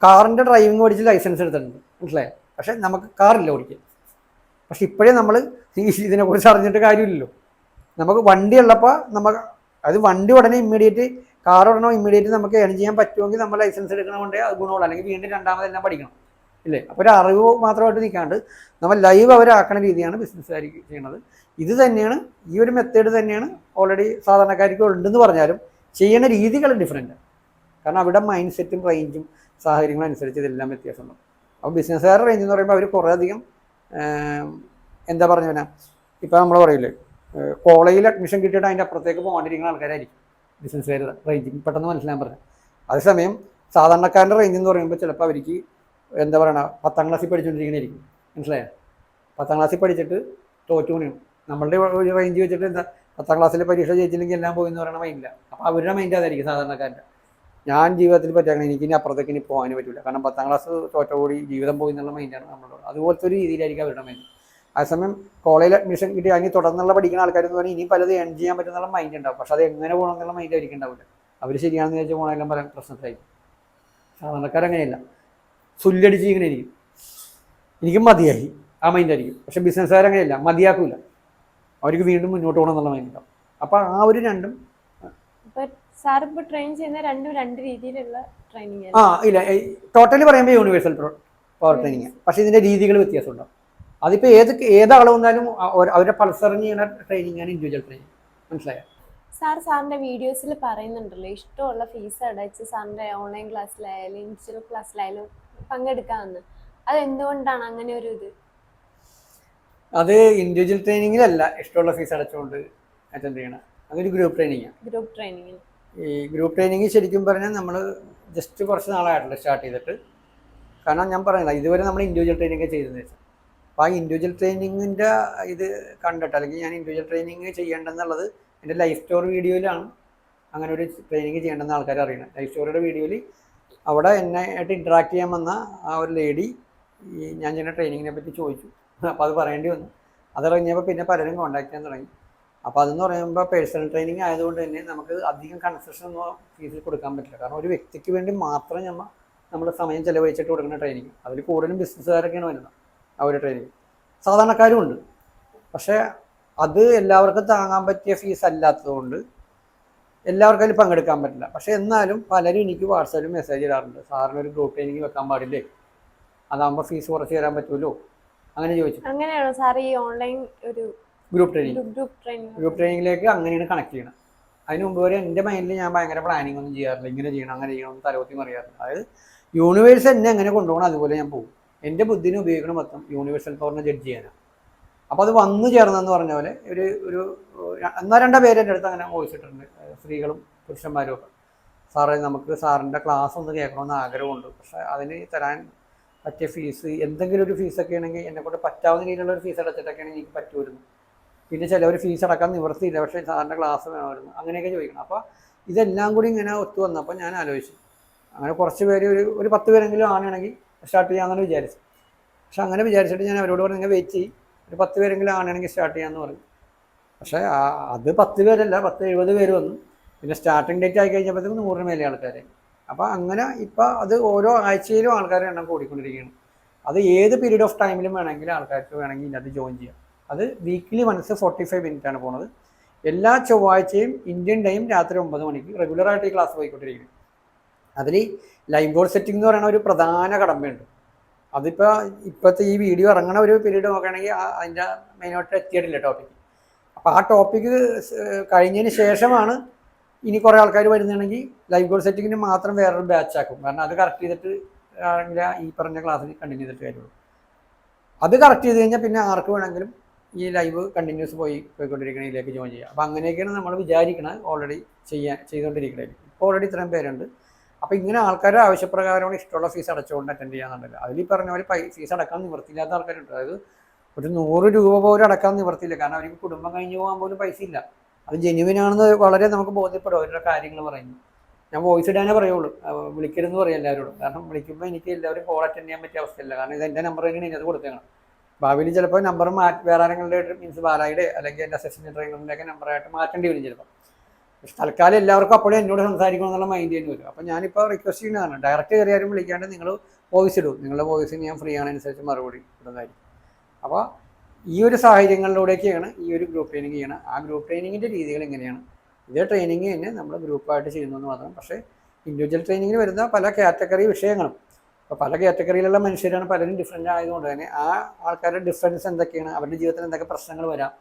കാറിൻ്റെ ഡ്രൈവിംഗ് പഠിച്ച് ലൈസൻസ് എടുത്തിട്ടുണ്ട്, മനസ്സിലായോ? പക്ഷേ നമുക്ക് കാറില്ല ഓടിക്കാൻ. പക്ഷെ ഇപ്പോഴേ നമ്മൾ ഇതിനെക്കുറിച്ച് അറിഞ്ഞിട്ട് കാര്യമില്ലല്ലോ. നമുക്ക് വണ്ടി ഉള്ളപ്പോൾ അത് വണ്ടി ഉടനെ ഇമ്മീഡിയറ്റ്, കാർ ഉടനെ ഇമ്മീഡിയറ്റ് നമുക്ക് ഏൺ ചെയ്യാൻ പറ്റുമെങ്കിൽ നമ്മൾ ലൈസൻസ് എടുക്കണമെങ്കിൽ അത് ഗുണമുള്ളൂ, അല്ലെങ്കിൽ വീണ്ടും രണ്ടാമതെല്ലാം പഠിക്കണം ഇല്ലേ? അപ്പോൾ ഒരു അറിവ് മാത്രമായിട്ട് നിൽക്കാണ്ട് നമ്മൾ ലൈവ് അവരാക്കുന്ന രീതിയാണ് ബിസിനസ്സുകാർ ചെയ്യുന്നത്. ഇത് തന്നെയാണ്, ഈ ഒരു മെത്തേഡ് തന്നെയാണ് ഓൾറെഡി സാധാരണക്കാർക്ക് ഉണ്ടെന്ന് പറഞ്ഞാലും ചെയ്യുന്ന രീതികൾ ഡിഫറെൻ്റ്. കാരണം അവിടെ മൈൻഡ് സെറ്റും റേഞ്ചും സാഹചര്യങ്ങളും അനുസരിച്ച് ഇതെല്ലാം വ്യത്യാസമുണ്ടാവും. അപ്പോൾ ബിസിനസ്സുകാരുടെ റേഞ്ച് എന്ന് പറയുമ്പോൾ അവർ കുറേ അധികം എന്താ പറഞ്ഞു പറഞ്ഞാൽ, ഇപ്പോൾ നമ്മൾ പറയില്ലേ കോളേജിൽ അഡ്മിഷൻ കിട്ടിയിട്ട് അതിൻ്റെ അപ്പുറത്തേക്ക് പോകാണ്ടിരിക്കുന്ന ആൾക്കാരായിരിക്കും ബിസിനസ്സുകാരുടെ റേഞ്ച്, പെട്ടെന്ന് മനസ്സിലാൻ പറഞ്ഞത്. അതേസമയം സാധാരണക്കാരൻ്റെ റേഞ്ച് എന്ന് പറയുമ്പോൾ ചിലപ്പോൾ അവർക്ക് എന്താ പറയണ 10ാം ക്ലാസ്സിൽ പഠിച്ചുകൊണ്ടിരിക്കുന്നതായിരിക്കും, മനസ്സിലായോ? 10ാം ക്ലാസ്സിൽ പഠിച്ചിട്ട് തോറ്റു പണിയും. നമ്മളുടെ ഒരു റേഞ്ച് വെച്ചിട്ട് എന്താ 10ാം ക്ലാസ്സിൽ പരീക്ഷ ജയിച്ചില്ലെങ്കിൽ എല്ലാം പോയി എന്ന് പറയുന്ന മൈൻഡില്ല. അപ്പോൾ അവരുടെ മൈൻഡ് അതായിരിക്കും സാധാരണക്കാരൻ്റെ. ഞാൻ ജീവിതത്തിൽ പറ്റാൻ എനിക്ക് ഇനി അപ്പുറത്തേക്ക് ഇനി പോകാൻ പറ്റില്ല, കാരണം 10ാം ക്ലാസ് തോറ്റോടി ജീവിതം പോയി എന്നുള്ള മൈൻഡാണ് നമ്മളോട്. അതുപോലത്തെ ഒരു രീതിയിലായിരിക്കും അവരുടെ മൈൻഡ്. അതേസമയം കോളേജിൽ അഡ്മിഷൻ കിട്ടി അതിന് തുടർന്നുള്ള പഠിക്കുന്ന ആൾക്കാരെന്ന് പറഞ്ഞാൽ ഇനിയും പലത് ഏൺ ചെയ്യാൻ പറ്റുന്നുള്ള മൈൻഡ് ഉണ്ടാവും. പക്ഷെ അത് എങ്ങനെ പോകണം എന്നുള്ള മൈൻഡ് അവർക്ക് ഉണ്ടാവില്ല. അവർ ശരിയാണെന്ന് ചോദിച്ചാൽ പോകണമെല്ലാം പറയാൻ പ്രശ്നത്തിലായിരിക്കും. സാധാരണക്കാരങ്ങനെയല്ല, സുല്ലടിച്ച് ഇങ്ങനെ ഇരിക്കും, എനിക്കും മതിയായി ആ മൈൻഡായിരിക്കും. പക്ഷെ ബിസിനസ്സുകാരങ്ങനെയല്ല, മതിയാക്കില്ല, അവർക്ക് വീണ്ടും മുന്നോട്ട് പോകണം എന്നുള്ള മൈൻഡ് ഉണ്ടാവും. അപ്പോൾ ആ ഒരു രണ്ടും ട്രെയിൻ ചെയ്യുന്ന രണ്ട് രീതിയിലുള്ള ട്രെയിനിങ്. ഇല്ല, ടോട്ടലി പറയുമ്പോൾ യൂണിവേഴ്സൽ പവർ ട്രെയിനിങ്. പക്ഷേ ഇതിൻ്റെ രീതികൾ വ്യത്യാസം ഉണ്ടാവും. അതിപ്പോൾ ഏതാൾ വന്നാലും അവരുടെ പൾസറിന് ചെയ്യുന്ന ട്രെയിനിങ്ങാണ് ഇൻഡിവിജ്വൽ ട്രെയിനിങ്, മനസ്സിലായോ? സാറിൻ്റെ വീഡിയോസിൽ പറയുന്നുണ്ടല്ലോ ഇഷ്ടമുള്ള ഫീസ് അടച്ച് സാറിൻ്റെ ഓൺലൈൻ ക്ലാസ്സിലായാലും ഇൻഡിവിജ്വൽ ക്ലാസ്സിലായാലും പങ്കെടുക്കാമെന്ന്. അതെന്തുകൊണ്ടാണ് അങ്ങനെ ഒരു ഇത്? അത് ഇൻഡിവിജ്വൽ ട്രെയിനിങ്ങിലല്ല ഇഷ്ടമുള്ള ഫീസ് അടച്ചുകൊണ്ട് അറ്റൻഡ് ചെയ്യണം, അതൊരു ഗ്രൂപ്പ് ട്രെയിനിങ്ങാണ്. Group training. ഈ ഗ്രൂപ്പ് ട്രെയിനിങ് ശരിക്കും പറഞ്ഞാൽ നമ്മൾ ജസ്റ്റ് കുറച്ച് നാളായിട്ടില്ല സ്റ്റാർട്ട് ചെയ്തിട്ട്. കാരണം ഞാൻ പറയുന്നത് ഇതുവരെ നമ്മൾ ഇൻഡിവിജ്വൽ ട്രെയിനിങ് ചെയ്തതെന്ന് വെച്ചാൽ, അപ്പോൾ ആ ഇൻഡിവിജ്വൽ ട്രെയിനിങ്ങിൻ്റെ ഇത് കണ്ടിട്ട്, അല്ലെങ്കിൽ ഞാൻ ഇൻഡിവിജ്വൽ ട്രെയിനിങ് ചെയ്യേണ്ടതെന്നുള്ളത് എൻ്റെ ലൈഫ് സ്റ്റോറി വീഡിയോയിലാണ് അങ്ങനെ ഒരു ട്രെയിനിങ് ചെയ്യേണ്ടെന്ന് ആൾക്കാർ അറിയണം. ലൈഫ് സ്റ്റോറിയുടെ വീഡിയോയിൽ അവിടെ എന്നെ ആയിട്ട് ഇൻട്രാക്ട് ചെയ്യാൻ വന്ന ആ ഒരു ലേഡി ഈ ഞാൻ ചെയ്യുന്ന ട്രെയിനിങ്ങിനെ പറ്റി ചോദിച്ചു. അപ്പോൾ അത് പറയേണ്ടി വന്നു. അത് കഴിഞ്ഞപ്പോൾ പിന്നെ പലരും കോൺടാക്ട് ചെയ്യാൻ തുടങ്ങി. അപ്പോൾ അതെന്ന് പറയുമ്പോൾ പേഴ്സണൽ ട്രെയിനിങ് ആയതുകൊണ്ട് തന്നെ നമുക്ക് അധികം കൺസെഷൻ ഒന്നും ഫീസിൽ കൊടുക്കാൻ പറ്റില്ല. കാരണം ഒരു വ്യക്തിക്ക് വേണ്ടി മാത്രം നമ്മൾ സമയം ചിലവഴിച്ചിട്ട് കൊടുക്കുന്ന ട്രെയിനിങ്. അതിൽ കൂടുതലും ബിസിനസ്സുകാരൊക്കെയാണ് വരുന്നത് ആ ഒരു ട്രെയിനിങ്. സാധാരണക്കാരും ഉണ്ട്. പക്ഷേ അത് എല്ലാവർക്കും താങ്ങാൻ പറ്റിയ ഫീസ് അല്ലാത്തതുകൊണ്ട് എല്ലാവർക്കും അതിൽ പങ്കെടുക്കാൻ പറ്റില്ല. പക്ഷേ എന്നാലും പലരും എനിക്ക് വാട്സാപ്പിൽ മെസ്സേജ് ഇടാറുണ്ട്, സാറിന് ഒരു ഗ്രൂപ്പ് ട്രെയിനിങ് വെക്കാൻ പാടില്ലേ, അതാകുമ്പോൾ ഫീസ് കുറച്ച് തരാൻ പറ്റുമല്ലോ, അങ്ങനെ ചോദിച്ചു. അങ്ങനെയാണോ സാർ ഈ ഓൺലൈൻ ഒരു ഗ്രൂപ്പ് ട്രെയിനിങ്ങിലേക്ക് അങ്ങനെയാണ് കണക്ട് ചെയ്യണം. അതിന് മുമ്പ് വരെ എൻ്റെ മൈൻഡിൽ ഞാൻ ഭയങ്കര പ്ലാനിങ് ഒന്നും ചെയ്യാറില്ല. ഇങ്ങനെ ചെയ്യണം അങ്ങനെ ചെയ്യണം എന്ന് തലവത്തി അറിയാറില്ല. അതായത് യൂണിവേഴ്സ് എന്നെ എങ്ങനെ കൊണ്ടുപോകണം അതുപോലെ ഞാൻ പോകും. എൻ്റെ ബുദ്ധിനെ ഉപയോഗിക്കണം മൊത്തം യൂണിവേഴ്സൽ പവറിനെ ജഡ്ജ് ചെയ്യാനാണ്. അപ്പോൾ അത് വന്നു ചേർന്നെന്ന് പറഞ്ഞ പോലെ ഒരു ഒന്നോ രണ്ടോ പേര് എൻ്റെ അടുത്ത് അങ്ങനെ വോയിച്ചിട്ടുണ്ട്, സ്ത്രീകളും പുരുഷന്മാരും ഒക്കെ. സാറേ നമുക്ക് സാറിൻ്റെ ക്ലാസ് ഒന്ന് കേൾക്കണമെന്ന് ആഗ്രഹമുണ്ട്, പക്ഷേ അതിന് തരാൻ പറ്റിയ ഫീസ് എന്തെങ്കിലും ഒരു ഫീസൊക്കെ ആണെങ്കിൽ എന്നെക്കൊണ്ട് പറ്റാവുന്ന രീതിയിലുള്ള ഒരു ഫീസ് അടച്ചിട്ടൊക്കെയാണ് എനിക്ക് പറ്റുമായിരുന്നു. പിന്നെ ചിലവർ ഫീസ് അടക്കാൻ നിവൃത്തിയില്ല, പക്ഷേ സാറിൻ്റെ ക്ലാസ് വേണമായിരുന്നു, അങ്ങനെയൊക്കെ ചോദിക്കണം. അപ്പോൾ ഇതെല്ലാം കൂടി ഇങ്ങനെ ഒത്തു വന്നപ്പോൾ ഞാൻ ആലോചിച്ചു, അങ്ങനെ കുറച്ച് പേര് ഒരു 10 പേരെങ്കിലും ആണെങ്കിൽ സ്റ്റാർട്ട് ചെയ്യാമെന്നാണ് വിചാരിച്ചത്. പക്ഷെ അങ്ങനെ വിചാരിച്ചിട്ട് ഞാൻ അവരോട് പറഞ്ഞ് നിങ്ങൾ വെയിറ്റ് ചെയ്യും, ഒരു 10 പേരെങ്കിലും ആണെങ്കിൽ സ്റ്റാർട്ട് ചെയ്യാമെന്ന് പറഞ്ഞു. പക്ഷേ അത് 10 പേരല്ല, 70 പേര് വന്നു. പിന്നെ സ്റ്റാർട്ടിങ് ഡേറ്റ് ആയി കഴിഞ്ഞപ്പോഴത്തേക്കും 100 മേലെ ആൾക്കാരെ. അപ്പോൾ അങ്ങനെ ഇപ്പോൾ അത് ഓരോ ആഴ്ചയിലും ആൾക്കാരുടെ എണ്ണം കൂടിക്കൊണ്ടിരിക്കുകയാണ്. അത് ഏത് പീരീഡ് ഓഫ് ടൈമിലും വേണമെങ്കിൽ ആൾക്കാർക്ക് വേണമെങ്കിൽ ഇതിനകത്ത് ജോയിൻ ചെയ്യാം. അത് വീക്കിലി വൺസ് 45 മിനിറ്റാണ് പോകുന്നത്. എല്ലാ ചൊവ്വാഴ്ചയും ഇന്ത്യൻ ടൈം രാത്രി 9 മണിക്ക് റെഗുലറായിട്ട് ഈ ക്ലാസ് പോയിക്കൊണ്ടിരിക്കുന്നത്. അതിൽ ലൈവ് ഗോൾ സെറ്റിംഗ് എന്ന് പറയുന്ന ഒരു പ്രധാന കടമ്പയുണ്ട്. അതിപ്പോൾ ഇപ്പോഴത്തെ ഈ വീഡിയോ ഇറങ്ങുന്ന ഒരു പീരീഡ് നോക്കുകയാണെങ്കിൽ അതിൻ്റെ മെയിനായിട്ട് എത്തിയിട്ടില്ല ടോപ്പിക്ക്. അപ്പോൾ ആ ടോപ്പിക്ക് കഴിഞ്ഞതിന് ശേഷമാണ് ഇനി കുറേ ആൾക്കാർ വരുന്നുണ്ടെങ്കിൽ ലൈവ് ഗോൾ സെറ്റിങ്ങിന് മാത്രം വേറൊരു ബാച്ച് ആക്കും. കാരണം അത് കറക്റ്റ് ചെയ്തിട്ട് ആണെങ്കിൽ ഈ പറഞ്ഞ ക്ലാസ്സിൽ കണ്ടിന്യൂ ചെയ്തിട്ട് കാര്യമുള്ളൂ. അത് കറക്റ്റ് ചെയ്ത് കഴിഞ്ഞാൽ പിന്നെ ആർക്ക് വേണമെങ്കിലും ഈ ലൈവ് കണ്ടിന്യൂസ് പോയിക്കൊണ്ടിരിക്കണതിലേക്ക് ജോയിൻ ചെയ്യാം. അപ്പോൾ അങ്ങനെയൊക്കെയാണ് നമ്മൾ വിചാരിക്കണത് ഓൾറെഡി ചെയ്തുകൊണ്ടിരിക്കുന്നത്. ഇപ്പോൾ ഓൾറെഡി ഇത്രയും പേരുണ്ട്. അപ്പോൾ ഇങ്ങനെ ആൾക്കാരുടെ ആവശ്യപ്രകാരമാണ് ഇഷ്ടമുള്ള ഫീസ് അടച്ചുകൊണ്ട് അറ്റൻഡ് ചെയ്യാന്നുണ്ടല്ലോ. അതിൽ പറഞ്ഞ പോലെ ഫീസ് അടക്കാൻ നിവൃത്തിയില്ലാത്ത ആൾക്കാരുണ്ട്. അതായത് ഒരു 100 രൂപ പോലും അടക്കാൻ നിവൃത്തിയില്ല. കാരണം അവർക്ക് കുടുംബം കഴിഞ്ഞു പോകാൻ പോലും പൈസ ഇല്ല. അത് ജെന്യുവിനാണെന്ന് വളരെ നമുക്ക് ബോധ്യപ്പെടും അവരുടെ കാര്യങ്ങൾ പറയുന്നു. ഞാൻ വോയിസ് ഇടാനേ പറയുള്ളൂ, വിളിക്കരുതെന്ന് പറയും എല്ലാവരോടും. കാരണം വിളിക്കുമ്പോൾ എനിക്ക് എല്ലാവരും കോൾ അറ്റൻഡ് ചെയ്യാൻ പറ്റിയ അവസ്ഥയില്ല. കാരണം ഇത് എൻ്റെ നമ്പർ തന്നെയാണ് ഇതിനകത്ത് കൊടുത്തേക്കണം. ഭാവിയിൽ ചിലപ്പോൾ നമ്പർ വേറെ ആരെങ്ങളുടെ മീൻസ് ബാലായുടെ അല്ലെങ്കിൽ എൻ്റെ അസിസ്റ്റന്റ് ട്രെയിനറിൻ്റെയൊക്കെ നമ്പറായിട്ട് മാറ്റേണ്ടി വരും ചിലപ്പോൾ. പക്ഷെ തൽക്കാലം എല്ലാവർക്കും അപ്പോഴും എന്നോട് സംസാരിക്കണം എന്നുള്ള മൈൻഡ് തന്നെ വരും. അപ്പോൾ ഞാനിപ്പോൾ റിക്വസ്റ്റ് ചെയ്യുന്നതാണ്, ഡയറക്റ്റ് കയറിയാലും വിളിക്കാണ്ട് നിങ്ങൾ വോയിസ് ഇടും. നിങ്ങളുടെ വോയിസിന് ഞാൻ ഫ്രീ ആണനുസരിച്ച് മറുപടി ഇടുന്നതായിരിക്കും. അപ്പോൾ ഈ ഒരു സാഹചര്യങ്ങളിലൂടെയൊക്കെയാണ് ഈ ഒരു ഗ്രൂപ്പ് ട്രെയിനിങ് ചെയ്യണം. ആ ഗ്രൂപ്പ് ട്രെയിനിങ്ങിൻ്റെ രീതികൾ എങ്ങനെയാണ്? ഇതേ ട്രെയിനിങ് തന്നെ നമ്മൾ ഗ്രൂപ്പായിട്ട് ചെയ്യുന്നതെന്ന് മാത്രം. പക്ഷേ ഇൻഡിവിജ്വൽ ട്രെയിനിങ്ങിന് വരുന്ന പല കാറ്റഗറി വിഷയങ്ങളും, അപ്പോൾ പല കാറ്റഗറിയിലുള്ള മനുഷ്യരാണ്, പലരും ഡിഫറെൻ്റ് ആയതുകൊണ്ട് തന്നെ ആ ആൾക്കാരുടെ ഡിഫറൻസ് എന്തൊക്കെയാണ്, അവരുടെ ജീവിതത്തിൽ എന്തൊക്കെ പ്രശ്നങ്ങൾ വരാം,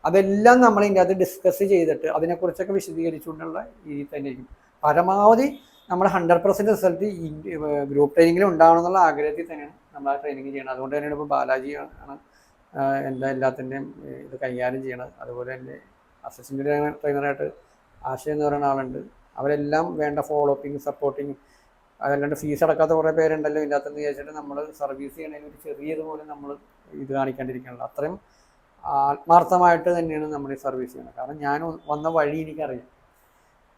അതെല്ലാം നമ്മൾ ഇതിൻ്റെ അത് ഡിസ്കസ് ചെയ്തിട്ട് അതിനെക്കുറിച്ചൊക്കെ വിശദീകരിച്ചുകൊണ്ടുള്ള രീതിയിൽ തന്നെ ആയിരിക്കും. പരമാവധി നമ്മൾ 100% റിസൾട്ട് ഈ ഗ്രൂപ്പ് ട്രെയിനിങ്ങിൽ ഉണ്ടാവണം എന്നുള്ള ആഗ്രഹത്തിൽ തന്നെയാണ് നമ്മൾ ആ ട്രെയിനിങ് ചെയ്യണം. അതുകൊണ്ട് തന്നെയാണ് ഇപ്പോൾ ബാലാജി ആണ് എല്ലാത്തിൻ്റെയും ഇത് കൈകാര്യം ചെയ്യണത്. അതുപോലെ തന്നെ അസിസ്റ്റൻ്റ് ട്രെയിനറായിട്ട് ആശയം എന്ന് പറയുന്ന ആളുണ്ട്. അവരെല്ലാം വേണ്ട ഫോളോ അപ്പിങ് സപ്പോർട്ടിങ്, അതല്ലാണ്ട് ഫീസ് അടക്കാത്ത കുറേ പേരുണ്ടല്ലോ ഇതിനകത്തെന്ന് വിചാരിച്ചിട്ട് നമ്മൾ സർവീസ് ചെയ്യണതിന് ഒരു ചെറിയതുപോലെ നമ്മൾ ഇത് കാണിക്കാണ്ടിരിക്കണല്ലോ. അത്രയും ആത്മാർത്ഥമായിട്ട് തന്നെയാണ് നമ്മൾ ഈ സർവീസ് ചെയ്യുന്നത്. കാരണം ഞാൻ വന്ന വഴി എനിക്കറിയാം.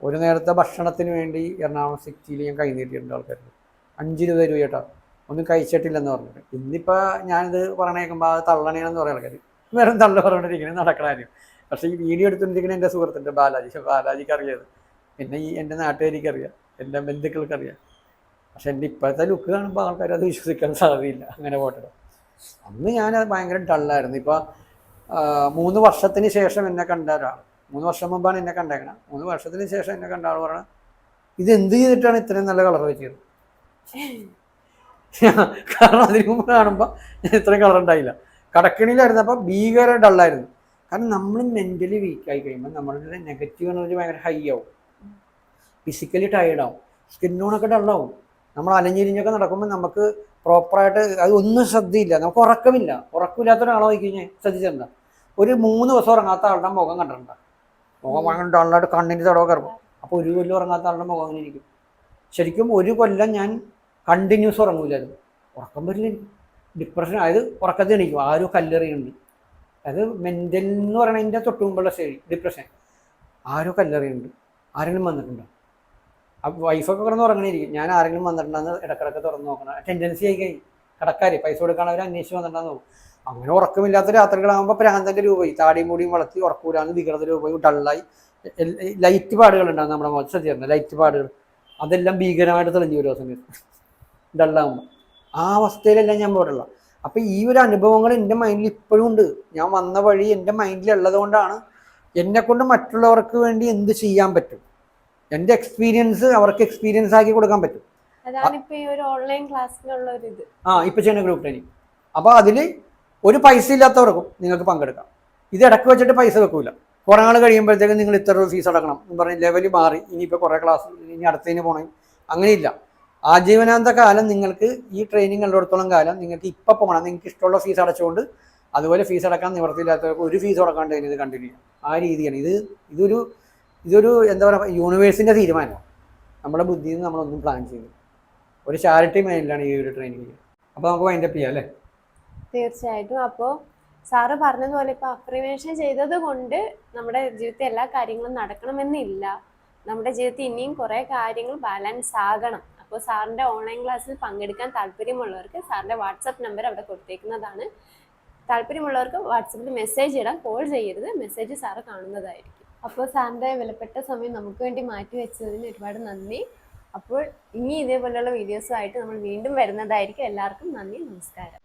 ഒരു നേരത്തെ ഭക്ഷണത്തിന് വേണ്ടി എറണാകുളം സിറ്റിയിൽ ഞാൻ കൈനീട്ടിയിട്ടുണ്ട് ആൾക്കാർക്ക്. 5 രൂപ ചേട്ടാ ഒന്നും കഴിച്ചിട്ടില്ലെന്ന് പറഞ്ഞിട്ട്. ഇന്നിപ്പോൾ ഞാനിത് പറഞ്ഞേക്കുമ്പോൾ അത് തള്ളണേന്ന് പറയാൻ ആൾക്കാർ വേറെ തള്ള പറഞ്ഞിരിക്കുന്നത് നടക്കണ കാര്യം. പക്ഷേ ഈ വീഡിയോ എടുത്തുകൊണ്ടിരിക്കുന്ന എൻ്റെ സുഹൃത്തുണ്ട് ബാലാജിക്ക് അറിയാത്. പിന്നെ ഈ എൻ്റെ നാട്ടുകാരിക്ക് അറിയാം, എൻ്റെ ബന്ധുക്കൾക്കറിയാം. പക്ഷെ എൻ്റെ ഇപ്പോഴത്തെ ലുക്ക് കാണുമ്പോൾ ആൾക്കാർ അത് വിശ്വസിക്കാൻ സാധ്യതയില്ല. അങ്ങനെ പോട്ടെ. അന്ന് ഞാനത് ഭയങ്കര ഡള്ളായിരുന്നു. ഇപ്പോൾ 3 വർഷത്തിന് ശേഷം എന്നെ കണ്ട ഒരാൾ, 3 വർഷം മുമ്പാണ് എന്നെ കണ്ടേക്കണം. 3 വർഷത്തിന് ശേഷം എന്നെ കണ്ട ആൾ പറഞ്ഞാൽ ഇത് എന്ത് ചെയ്തിട്ടാണ് ഇത്രയും നല്ല കളർ വെച്ചത്? കാരണം അതിന് മുമ്പ് കാണുമ്പോൾ ഞാൻ ഇത്രയും കളർ ഉണ്ടായില്ല. കടക്കിണിയിലായിരുന്നപ്പോൾ ഭീകര ഡള്ളായിരുന്നു. കാരണം നമ്മൾ മെൻ്റലി വീക്കായി കഴിയുമ്പോൾ നമ്മളുടെ നെഗറ്റീവ് എനർജി ഭയങ്കര ഹൈ ആവും, ഫിസിക്കലി ടയേർഡാവും, സ്കിന്നോണൊക്കെ ഡള്ളാവും. നമ്മൾ അലഞ്ഞിരിഞ്ഞൊക്കെ നടക്കുമ്പോൾ നമുക്ക് പ്രോപ്പറായിട്ട് അത് ഒന്നും ശ്രദ്ധയില്ല, നമുക്ക് ഉറക്കമില്ലാത്ത ഒരാളെ നോക്കി കഴിഞ്ഞാൽ ശ്രദ്ധിച്ചിട്ടുണ്ടോ? ഒരു 3 ദിവസം ഉറങ്ങാത്ത ആളുടെ മുഖം കണ്ടിട്ടുണ്ടോ? മുഖം ഭയങ്കര ഡള്ളായിട്ട് കണ്ണിൻ്റെ തടവ് കയറും. അപ്പോൾ ഒരു കൊല്ലം ഉറങ്ങാത്ത ആളുടെ മുഖം അങ്ങനെ ഇരിക്കും. ശരിക്കും ഒരു കൊല്ലം ഞാൻ കണ്ടിന്യൂസ് ഉറങ്ങൂലായിരുന്നു. ഉറക്കം വരില്ല എനിക്ക്, ഡിപ്രഷൻ. അതായത് ഉറക്കത്തിൽ എണീക്കും ആരും കല്ലെറിയുണ്ട്. അതായത് മെൻ്റൽ എന്ന് പറയുന്നതിൻ്റെ തൊട്ട് മുമ്പുള്ള സ്റ്റേജ് ഡിപ്രഷൻ. ആരോ കല്ലെറിയുണ്ട്. ആരെങ്കിലും വന്നിട്ടുണ്ടോ? അപ്പോൾ വൈഫൊക്കെ കിടന്ന് ഉറങ്ങണിരിക്കും, ഞാൻ ആരെങ്കിലും വന്നിട്ടുണ്ടെന്ന് ഇടക്കിടക്ക് തുറന്ന് നോക്കണം. ടെൻഡൻസി ആയി കഴിഞ്ഞു കടക്കാർ പൈസ കൊടുക്കാൻ അവർ അന്വേഷിച്ച് വന്നിട്ടുണ്ടെന്ന് നോക്കും. അങ്ങനെ ഉറക്കമില്ലാത്ത രാത്രികളാകുമ്പോൾ പ്രാന്തൻ്റെ രൂപമായി, താടിയും മൂടിയും വളർത്തി ഉറക്കൂലാന്ന് വികൃത രൂപമായി ഡള്ളായി ലൈറ്റ് പാടുകളുണ്ടാകും നമ്മുടെ മുഖത്ത്, ശ്രദ്ധിച്ചിരുന്നത് ലൈറ്റ് പാടുകൾ, അതെല്ലാം ഭീകരമായിട്ട് തെളിഞ്ഞു വരും ആ സമയത്ത് ഡള്ളാകുമ്പോൾ. ആ അവസ്ഥയിലെല്ലാം ഞാൻ പോയിട്ടുള്ള. അപ്പം ഈ ഒരു അനുഭവങ്ങൾ എൻ്റെ മൈൻഡിൽ ഇപ്പോഴും ഉണ്ട്. ഞാൻ വന്ന വഴി എൻ്റെ മൈൻഡിൽ ഉള്ളത് കൊണ്ടാണ് എന്നെക്കൊണ്ട് മറ്റുള്ളവർക്ക് വേണ്ടി എന്ത് ചെയ്യാൻ പറ്റും, എൻ്റെ എക്സ്പീരിയൻസ് അവർക്ക് എക്സ്പീരിയൻസ് ആക്കി കൊടുക്കാൻ പറ്റും. അതാണ് ഇപ്പൊ ഈ ഒരു ഓൺലൈൻ ക്ലാസ്സിനുള്ള ഒരു ഇത്. ഇപ്പം ചെയ്യുന്ന ഗ്രൂപ്പ് ട്രെയിനിങ്. അപ്പോൾ അതിൽ ഒരു പൈസ ഇല്ലാത്തവർക്കും നിങ്ങൾക്ക് പങ്കെടുക്കാം. ഇത് ഇടയ്ക്ക് വെച്ചിട്ട് പൈസ വെക്കൂല. കുറേ നാൾ കഴിയുമ്പോഴത്തേക്കും നിങ്ങൾ ഇത്ര ഫീസ് അടക്കണം എന്ന് പറഞ്ഞ് ലെവൽ മാറി, ഇനിയിപ്പോൾ കുറേ ക്ലാസ് ഇനി അടുത്തതിന് പോകണമെങ്കിൽ അങ്ങനെയില്ല. ആജീവനാന്ത കാലം നിങ്ങൾക്ക് ഈ ട്രെയിനിങ് ഉള്ളിടത്തോളം കാലം നിങ്ങൾക്ക് ഇപ്പം പോകണം, നിങ്ങൾക്ക് ഇഷ്ടമുള്ള ഫീസ് അടച്ചുകൊണ്ട് അതുപോലെ ഫീസ് അടക്കാൻ നിവർത്തിയില്ലാത്തവർക്ക് ഒരു ഫീസ് അടക്കാണ്ട് ഇത് കണ്ടിന്യൂ ചെയ്യാം. ആ രീതിയാണ് ഇതൊരു എന്താ പറയുക, യൂണിവേഴ്സിൻ്റെ തീരുമാനമാണ്. നമ്മുടെ ബുദ്ധിയിൽ നിന്ന് നമ്മളൊന്നും പ്ലാൻ ചെയ്യുന്നത്. ഒരു ചാരിറ്റി മൈൻഡിലാണ് ഈ ഒരു ട്രെയിനിങ്. അപ്പോൾ നമുക്ക് വൈൻഡപ്പ് ചെയ്യാം അല്ലേ? തീർച്ചയായിട്ടും. അപ്പോൾ സാറ് പറഞ്ഞതുപോലെ ഇപ്പോൾ അഫർമേഷൻ ചെയ്തത് കൊണ്ട് നമ്മുടെ ജീവിതത്തിൽ എല്ലാ കാര്യങ്ങളും നടക്കണമെന്നില്ല. നമ്മുടെ ജീവിതത്തിൽ ഇനിയും കുറേ കാര്യങ്ങൾ ബാലൻസ് ആകണം. അപ്പോൾ സാറിൻ്റെ ഓൺലൈൻ ക്ലാസ്സിൽ പങ്കെടുക്കാൻ താല്പര്യമുള്ളവർക്ക് സാറിൻ്റെ വാട്സപ്പ് നമ്പർ അവിടെ കൊടുത്തേക്കുന്നതാണ്. താല്പര്യമുള്ളവർക്ക് വാട്സപ്പിൽ മെസ്സേജ് ഇടാം, കോൾ ചെയ്യരുത്, മെസ്സേജ് സാറ് കാണുന്നതായിരിക്കും. അപ്പോൾ സാറിൻ്റെ വിലപ്പെട്ട സമയം നമുക്ക് വേണ്ടി മാറ്റി വെച്ചതിന് ഒരുപാട് നന്ദി. അപ്പോൾ ഇനി ഇതേപോലെയുള്ള വീഡിയോസുമായിട്ട് നമ്മൾ വീണ്ടും വരുന്നതായിരിക്കും. എല്ലാവർക്കും നന്ദി, നമസ്കാരം.